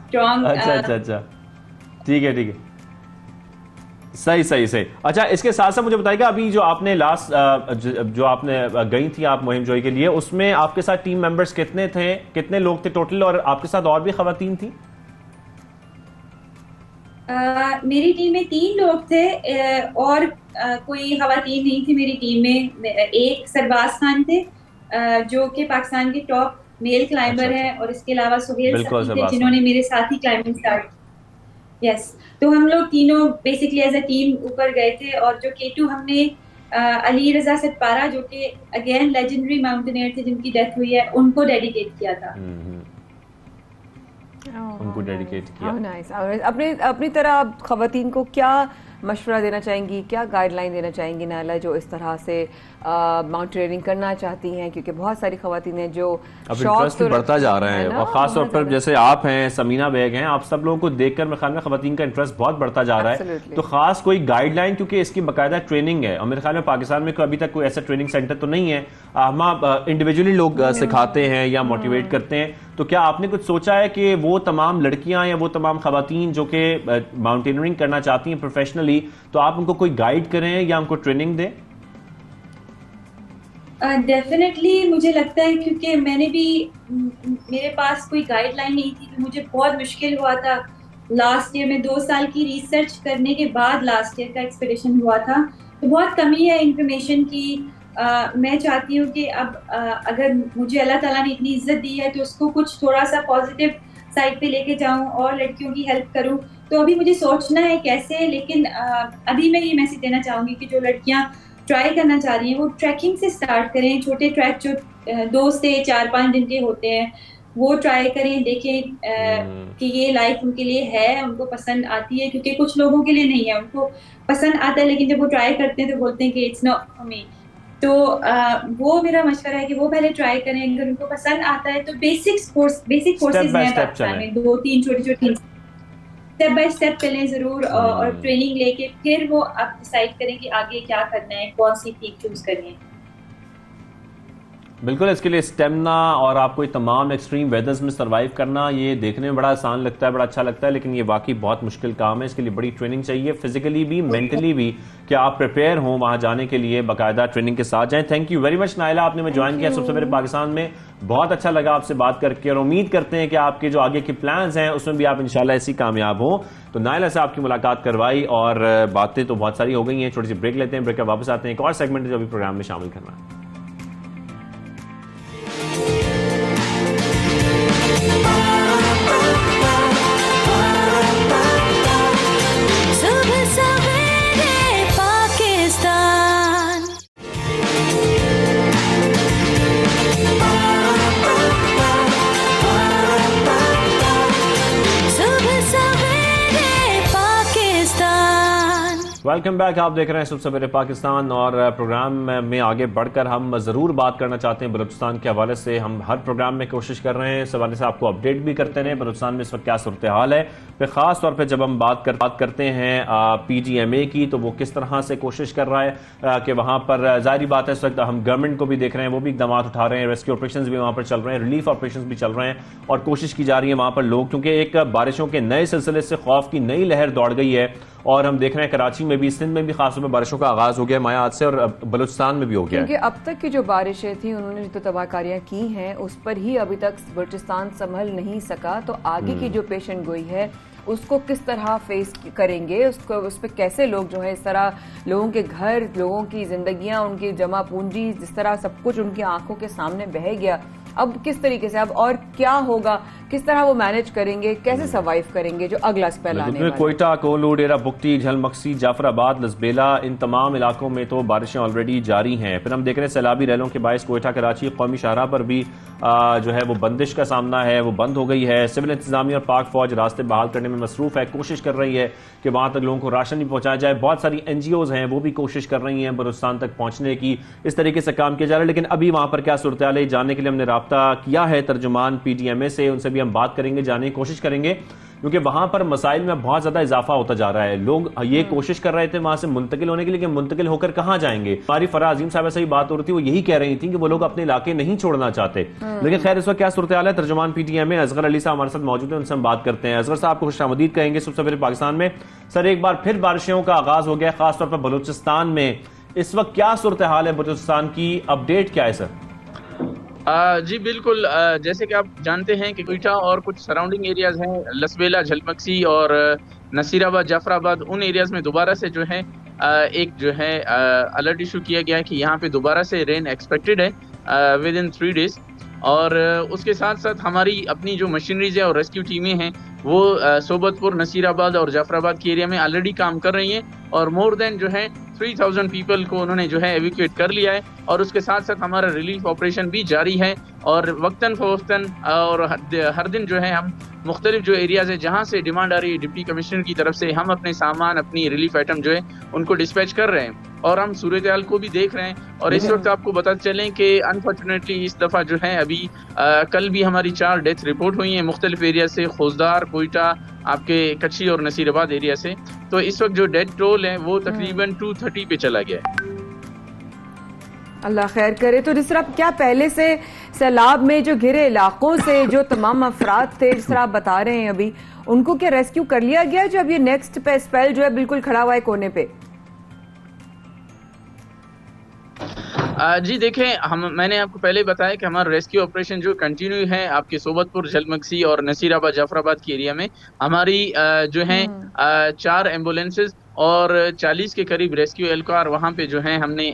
स्ट्रांग। अच्छा, ठीक है। सही। अच्छा, इसके साथ साथ मुझे बताइएगा, अभी जो आपने जो आपने गई थी आप मुहिम जोई के लिए, उसमें आपके साथ टीम मेंबर्स कितने थे, कितने लोग थे टोटल, और आपके साथ और भी खवातीन थी? मेरी टीम में 3 लोग थे और कोई खवातीन नहीं थी मेरी टीम में। एक सरबाज खान थे जो कि पाकिस्तान के टॉप मेल क्लाइंबर हैं, और इसके अलावा सुहेल सकीफ थे जिन्होंने मेरे साथ ही क्लाइंबिंग स्टार्ट। यस, तो हम लोग तीनों बेसिकली एज अ टीम ऊपर गए थे, और जो K2 हमने अली रजा सतपारा जो कि अगेन लेजेंडरी माउंटेनियर थे जिनकी डेथ हुई है, उनको डेडिकेट किया था। उनको डेडिकेट किया। नाइस। अपनी तरह आप खवातीन को क्या मशवरा देना चाहेंगी, क्या गाइडलाइन देना चाहेंगी नायला, जो इस तरह से माउंटेनियरिंग करना चाहती हैं, क्योंकि बहुत सारी खवातीन हैं जो अब इंटरेस्ट बढ़ता जा रहा है, और खास तौर पर जैसे आप हैं, समीना बेग हैं, आप सब लोगों को देखकर मेरे ख्याल में खवातीन का इंटरेस्ट बहुत बढ़ता जा रहा है। तो खास कोई गाइडलाइन, क्योंकि इसकी बाकायदा ट्रेनिंग है, और मेरे ख्याल में पाकिस्तान में अभी तक कोई ऐसा ट्रेनिंग सेंटर तो नहीं है। हम इंडिविजुअली लोग सिखाते हैं या मोटिवेट करते हैं, तो क्या आपने कुछ सोचा है कि वो तमाम लड़कियां या वो तमाम खवातीन जो कि माउंटेनियरिंग करना चाहती हैं प्रोफेशनली, तो आप उनको कोई गाइड करें या उनको ट्रेनिंग दें? डेफिनेटली मुझे लगता है, क्योंकि मैंने भी, मेरे पास कोई गाइडलाइन नहीं थी, तो मुझे बहुत मुश्किल हुआ था लास्ट ईयर में। 2 साल की रिसर्च करने के बाद लास्ट ईयर का एक्सपीडिशन हुआ था, तो बहुत कमी है इंफॉर्मेशन की। मैं चाहती हूँ कि अब अगर मुझे अल्लाह ताला ने इतनी इज्जत दी है, तो उसको कुछ थोड़ा सा पॉजिटिव साइड पे लेके जाऊँ और लड़कियों की हेल्प करूँ। तो अभी मुझे सोचना है कैसे, लेकिन अभी मैं ये मैसेज देना चाहूँगी कि जो लड़कियाँ ट्राई करना चाह रही हैं वो ट्रैकिंग से स्टार्ट करें। छोटे ट्रैक जो 2 से 4-5 दिन के होते हैं वो ट्राई करें, देखें कि ये लाइफ उनके लिए है, उनको पसंद आती है, क्योंकि कुछ लोगों के लिए नहीं है, उनको पसंद आता है लेकिन जब वो ट्राई करते हैं तो बोलते हैं कि इट्स नॉट फॉर मी। तो वो मेरा मशवरा है कि वो पहले ट्राई करें, अगर उनको पसंद आता है तो बेसिक कोर्सेज हैं पाकिस्तान में, 2-3 छोटी स्टेप बाय स्टेप चलें जरूर, और ट्रेनिंग लेके फिर वो आप डिसाइड करें कि आगे क्या करना है, कौन सी पीक चूज करनी है। बिल्कुल, इसके लिए स्टेमिना और आपको तमाम एक्सट्रीम वेदर्स में सर्वाइव करना, ये देखने में बड़ा आसान लगता है, बड़ा अच्छा लगता है, लेकिन ये वाकई बहुत मुश्किल काम है। इसके लिए बड़ी ट्रेनिंग चाहिए, फिजिकली भी, मेंटली भी, कि आप प्रिपेयर हों वहां जाने के लिए, बाकायदा ट्रेनिंग के साथ जाएं। Thank you very much Naila, आपने में ज्वाइन किया सबसे पहले पाकिस्तान में। बहुत अच्छा लगा आपसे बात करके, और उम्मीद करते हैं कि आपके जो आगे के प्लान्स हैं उसमें भी आप इंशाल्लाह ऐसी कामयाब हो। तो नायला से आपकी मुलाकात करवाई, और बातें तो बहुत सारी हो गई हैं। छोटी सी ब्रेक लेते हैं, ब्रेक के वापस आते हैं, एक और सेगमेंट जो अभी प्रोग्राम में शामिल करना है। वेलकम बैक, आप देख रहे हैं सबसे सवेरे पाकिस्तान, और प्रोग्राम में आगे बढ़कर हम ज़रूर बात करना चाहते हैं बलूचिस्तान के हवाले से। हम हर प्रोग्राम में कोशिश कर रहे हैं इस हवाले से आपको अपडेट भी करते रहे बलूचिस्तान में इस वक्त क्या सूरत हाल है। फिर ख़ास तौर पे जब हम बात करते हैं PGMA की, तो वो किस तरह से कोशिश कर रहा है कि वहाँ पर ज़ाहिर बात है इस वक्त हम गवर्नमेंट को भी देख रहे हैं, वो भी इकदाम उठा रहे हैं, रेस्क्यू ऑपरेशन भी वहाँ पर चल रहे हैं, रिलीफ ऑपरेशन भी चल रहे हैं, और कोशिश की जा रही है वहाँ पर लोग, क्योंकि एक बारिशों के नए सिलसिले से खौफ की नई लहर दौड़ गई है। और हम देख रहे हैं कराची में भी, सिंध में भी खासतौर पर बारिशों का आगाज हो गया माया आज से, और बलूचिस्तान में भी हो गया। क्योंकि अब तक की जो बारिशें थी उन्होंने जो तबाहकारियां की हैं उस पर ही अभी तक बलूचिस्तान संभल नहीं सका। तो आगे की जो पेशन गोई है उसको किस तरह फेस करेंगे, उसको उस पर कैसे लोग जो है इस तरह लोगों के घर, लोगों की जिंदगियां, उनकी जमा पूंजी, जिस तरह सब कुछ उनकी आंखों के सामने बह गया, अब किस तरीके से, अब और क्या होगा, किस तरह वो मैनेज करेंगे, कैसे सर्वाइव करेंगे जो अगला स्पेल आने वाला है। कोयटा, कोलू, डेरा बुगटी, झलमक्सी, जाफराबाद, लसबेला, इन तमाम इलाकों में तो बारिशें ऑलरेडी जारी हैं। फिर हम देख रहे हैं सैलाबी रैलों के बायस कोयटा कराची कौमी शाहराह पर भी जो है वो बंदिश का सामना है, वो बंद हो गई है। सिविल इंतजामिया और पाक फौज रास्ते बहाल करने में मसरूफ है, कोशिश कर रही है कि वहां तक लोगों को राशन भी पहुंचाया जाए। बहुत सारी NGOs हैं वो भी कोशिश कर रही हैं बलूचिस्तान तक पहुंचने की, इस तरीके से काम किया जा रहा है। लेकिन अभी वहां पर क्या सूरत हाल है जानने के लिए हमने राब्ता किया है तर्जुमान PGMA से, उनसे भी हम बात करेंगे, जानने की कोशिश करेंगे, क्योंकि वहां पर मसाइल में बहुत ज्यादा इजाफा होता जा रहा है। लोग ये कोशिश कर रहे थे वहां से मुंतकिल होने के लिए, लेकिन मुंतकिल होकर कहां जाएंगे। हमारी फराह अजीम साहब से ही बात हो रही थी, वो यही कह रही थी कि वो लोग अपने इलाके नहीं छोड़ना चाहते। लेकिन खैर इस वक्त क्या सूरत हाल है, तर्जुमान PGMA असगर अली साहब हमारे साथ मौजूद है, उनसे हम बात करते हैं। असगर साहब को खुशामदीद कहेंगे सबसे पहले पाकिस्तान में। सर, एक बार फिर बारिशों का आगाज हो गया, खासतौर पर बलूचिस्तान में। इस वक्त क्या सूरत हाल है बलूचिस्तान की, अपडेट क्या है सर? जी बिल्कुल, जैसे कि आप जानते हैं कि कोयटा और कुछ सराउंडिंग एरियाज हैं, लसबेला, झलमक्सी और नसीराबाद, जाफराबाद, उन एरियाज में दोबारा से जो है एक जो है अलर्ट इशू किया गया है कि यहाँ पे दोबारा से रेन एक्सपेक्टेड है। With in 3 days। और उसके साथ साथ हमारी अपनी जो मशीनरीज है और रेस्क्यू टीमें हैं वो सोबतपुर, नसीराबाद और जाफराबाद के एरिया में ऑलरेडी काम कर रही हैं और मोर देन जो है 3000 पीपल को उन्होंने जो है एविक्यूएट कर लिया है। और उसके साथ साथ हमारा रिलीफ ऑपरेशन भी जारी है और वक्तन फवक्तन और हर दिन जो है हम मुख्तलिफ जो एरियाज़ है जहाँ से डिमांड आ रही है डिप्टी कमिश्नर की तरफ से, हम अपने सामान, अपनी रिलीफ आइटम जो है उनको डिस्पैच कर रहे हैं और हम सूरत हाल को भी देख रहे हैं। और इस वक्त आपको बता चलें कि अनफॉर्चुनेटली इस दफ़ा जो है अभी कल भी हमारी 4 डेथ रिपोर्ट हुई हैं मुख्तलिफ एरिया से, खोजदार, कोयटा, आपके कच्ची और नसीराबाद एरिया से। तो इस वक्त जो डेथ टोल है वो तकरीबन 230 पे चला गया है। अल्लाह खैर करे। तो जिस तरह क्या पहले से सैलाब में जो घिरे इलाकों से जो तमाम अफराद थे, जिस तरह आप बता रहे हैं अभी, उनको क्या रेस्क्यू कर लिया गया जब ये नेक्स्ट पे स्पेल जो है बिल्कुल खड़ा हुआ है कोने पे? जी देखें, मैंने आपको पहले बताया कि हमारा रेस्क्यू ऑपरेशन जो कंटिन्यू है आपके सोबतपुर, झलमक्सी और नसीराबाद, जाफराबाद की एरिया में। हमारी जो है 4 एम्बुलेंसेज और 40 के करीब रेस्क्यू एहलकार वहाँ पे जो है हमने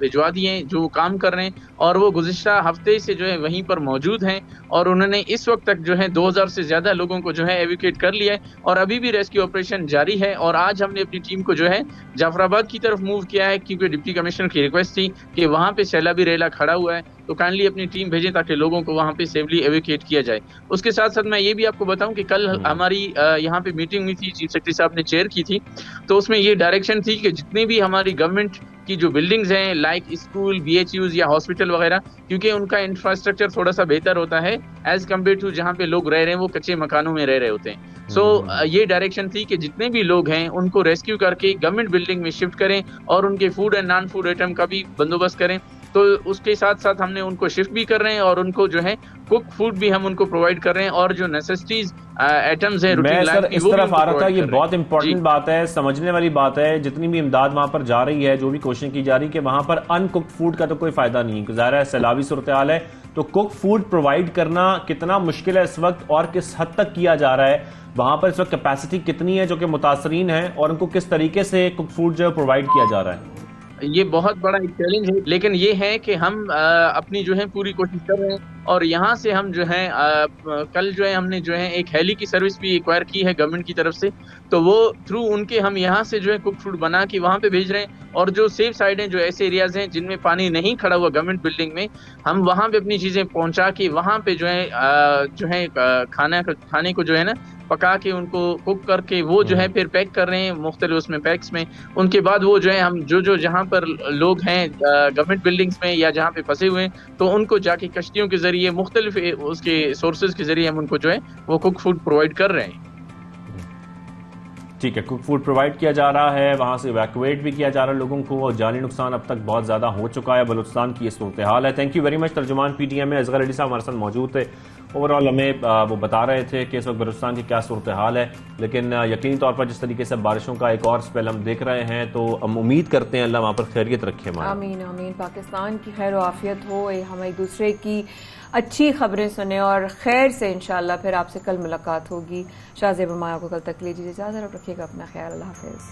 भिजवा दिए जो काम कर रहे हैं और वो गुज़िश्ता हफ्ते से जो है वहीं पर मौजूद हैं और उन्होंने इस वक्त तक जो है 2000 से ज़्यादा लोगों को जो है एविक्यूएट कर लिया है और अभी भी रेस्क्यू ऑपरेशन जारी है। और आज हमने अपनी टीम को जो है जाफराबाद की तरफ मूव किया है क्योंकि डिप्टी कमिश्नर की रिक्वेस्ट थी कि वहाँ पे सैलाबी रेला खड़ा हुआ है तो काइंडली अपनी टीम भेजें ताकि लोगों को वहाँ पे सेफली एविक्यूएट किया जाए। उसके साथ साथ मैं ये भी आपको बताऊं कि कल हमारी यहाँ पे मीटिंग हुई थी, चीफ सेक्रेटरी साहब ने चेयर की थी, तो उसमें ये डायरेक्शन थी कि जितनी भी हमारी गवर्नमेंट की जो बिल्डिंग्स हैं लाइक स्कूल, BHUs या हॉस्पिटल वगैरह, क्योंकि उनका इंफ्रास्ट्रक्चर थोड़ा सा बेहतर होता है एज कम्पेयर टू जहाँ पे लोग रह रहे हैं वो कच्चे मकानों में रह रहे होते हैं। सो ये डायरेक्शन थी कि जितने भी लोग हैं उनको रेस्क्यू करके गवर्नमेंट बिल्डिंग में शिफ्ट करें और उनके food and non food item का भी बंदोबस्त करें। तो उसके साथ साथ हमने उनको शिफ्ट भी कर रहे हैं और उनको जो है कुक फूड भी हम उनको प्रोवाइड कर रहे हैं और जो नेसेसिटीज आइटम्स है रूटीन लाइफ की, इस तरफ आ रहा था। ये बहुत इंपॉर्टेंट बात है, समझने वाली बात है। जितनी भी इमदाद वहां पर जा रही है, जो भी कोशिश की जा रही है कि वहां पर अनकुक्ड फूड का तो कोई फायदा नहीं है, ज़ाहिर है सैलाबी सूरत हाल है, तो कुक फूड प्रोवाइड करना कितना मुश्किल है इस वक्त और किस हद तक किया जा रहा है, वहां पर इस वक्त कैपेसिटी कितनी है जो कि मुतासरीन है और उनको किस तरीके से कुक फूड जो प्रोवाइड किया जा रहा है? ये बहुत बड़ा एक चैलेंज है, लेकिन ये है कि हम अपनी जो है पूरी कोशिश कर रहे हैं और यहाँ से हम जो है कल जो है हमने जो है एक हेली की सर्विस भी एक्वायर की है गवर्नमेंट की तरफ से, तो वो थ्रू उनके हम यहाँ से जो है कुक फूड बना के वहाँ पे भेज रहे हैं और जो सेफ साइड हैं, जो ऐसे एरियाज हैं जिनमें पानी नहीं खड़ा हुआ गवर्नमेंट बिल्डिंग में, हम वहाँ पे अपनी चीज़ें पहुँचा के वहाँ पे जो है खाने को जो है ना पका के उनको कुक करके वो जो है फिर पैक कर रहे हैं मुख्तलिफ उसमें पैक्स में। उनके बाद वो जो है हम जो जहाँ पर लोग हैं गवर्नमेंट बिल्डिंग्स में या जहाँ पे फंसे हुए हैं तो उनको जाके कश्तियों के जरिए मुख्तलिफ उसके सोर्सेज के जरिए हम उनको जो है वो कुक फूड प्रोवाइड कर रहे हैं। ठीक है, कुक फूड प्रोवाइड किया जा रहा है, वहां से इवैक्यूएट भी किया जा रहा है लोगों को और जानी नुकसान अब तक बहुत ज्यादा हो चुका है। बलूचिस्तान की ये सूरत हाल है। Thank you very much. तर्जुमान PTM में असगर अली साहब हमारे साथ मौजूद थे। ओवरऑल हमें वो बता रहे थे कि इस वक्त बलूचिस्तान की क्या सूरत हाल है, लेकिन यकीनी तौर पर जिस तरीके से बारिशों का एक और स्पेल हम देख रहे हैं तो हम उम्मीद करते हैं अल्लाह वहाँ पर खैरियत रखे। आमीन आमीन। पाकिस्तान की खैर आफियत हो, हम एक दूसरे की अच्छी खबरें सुने और खैर से इंशाल्लाह फिर आपसे कल मुलाकात होगी। शाहज़ेब माया को कल तक लीजिए इजाज़त और रखिएगा अपना ख्याल। अल्लाह हाफ़िज़।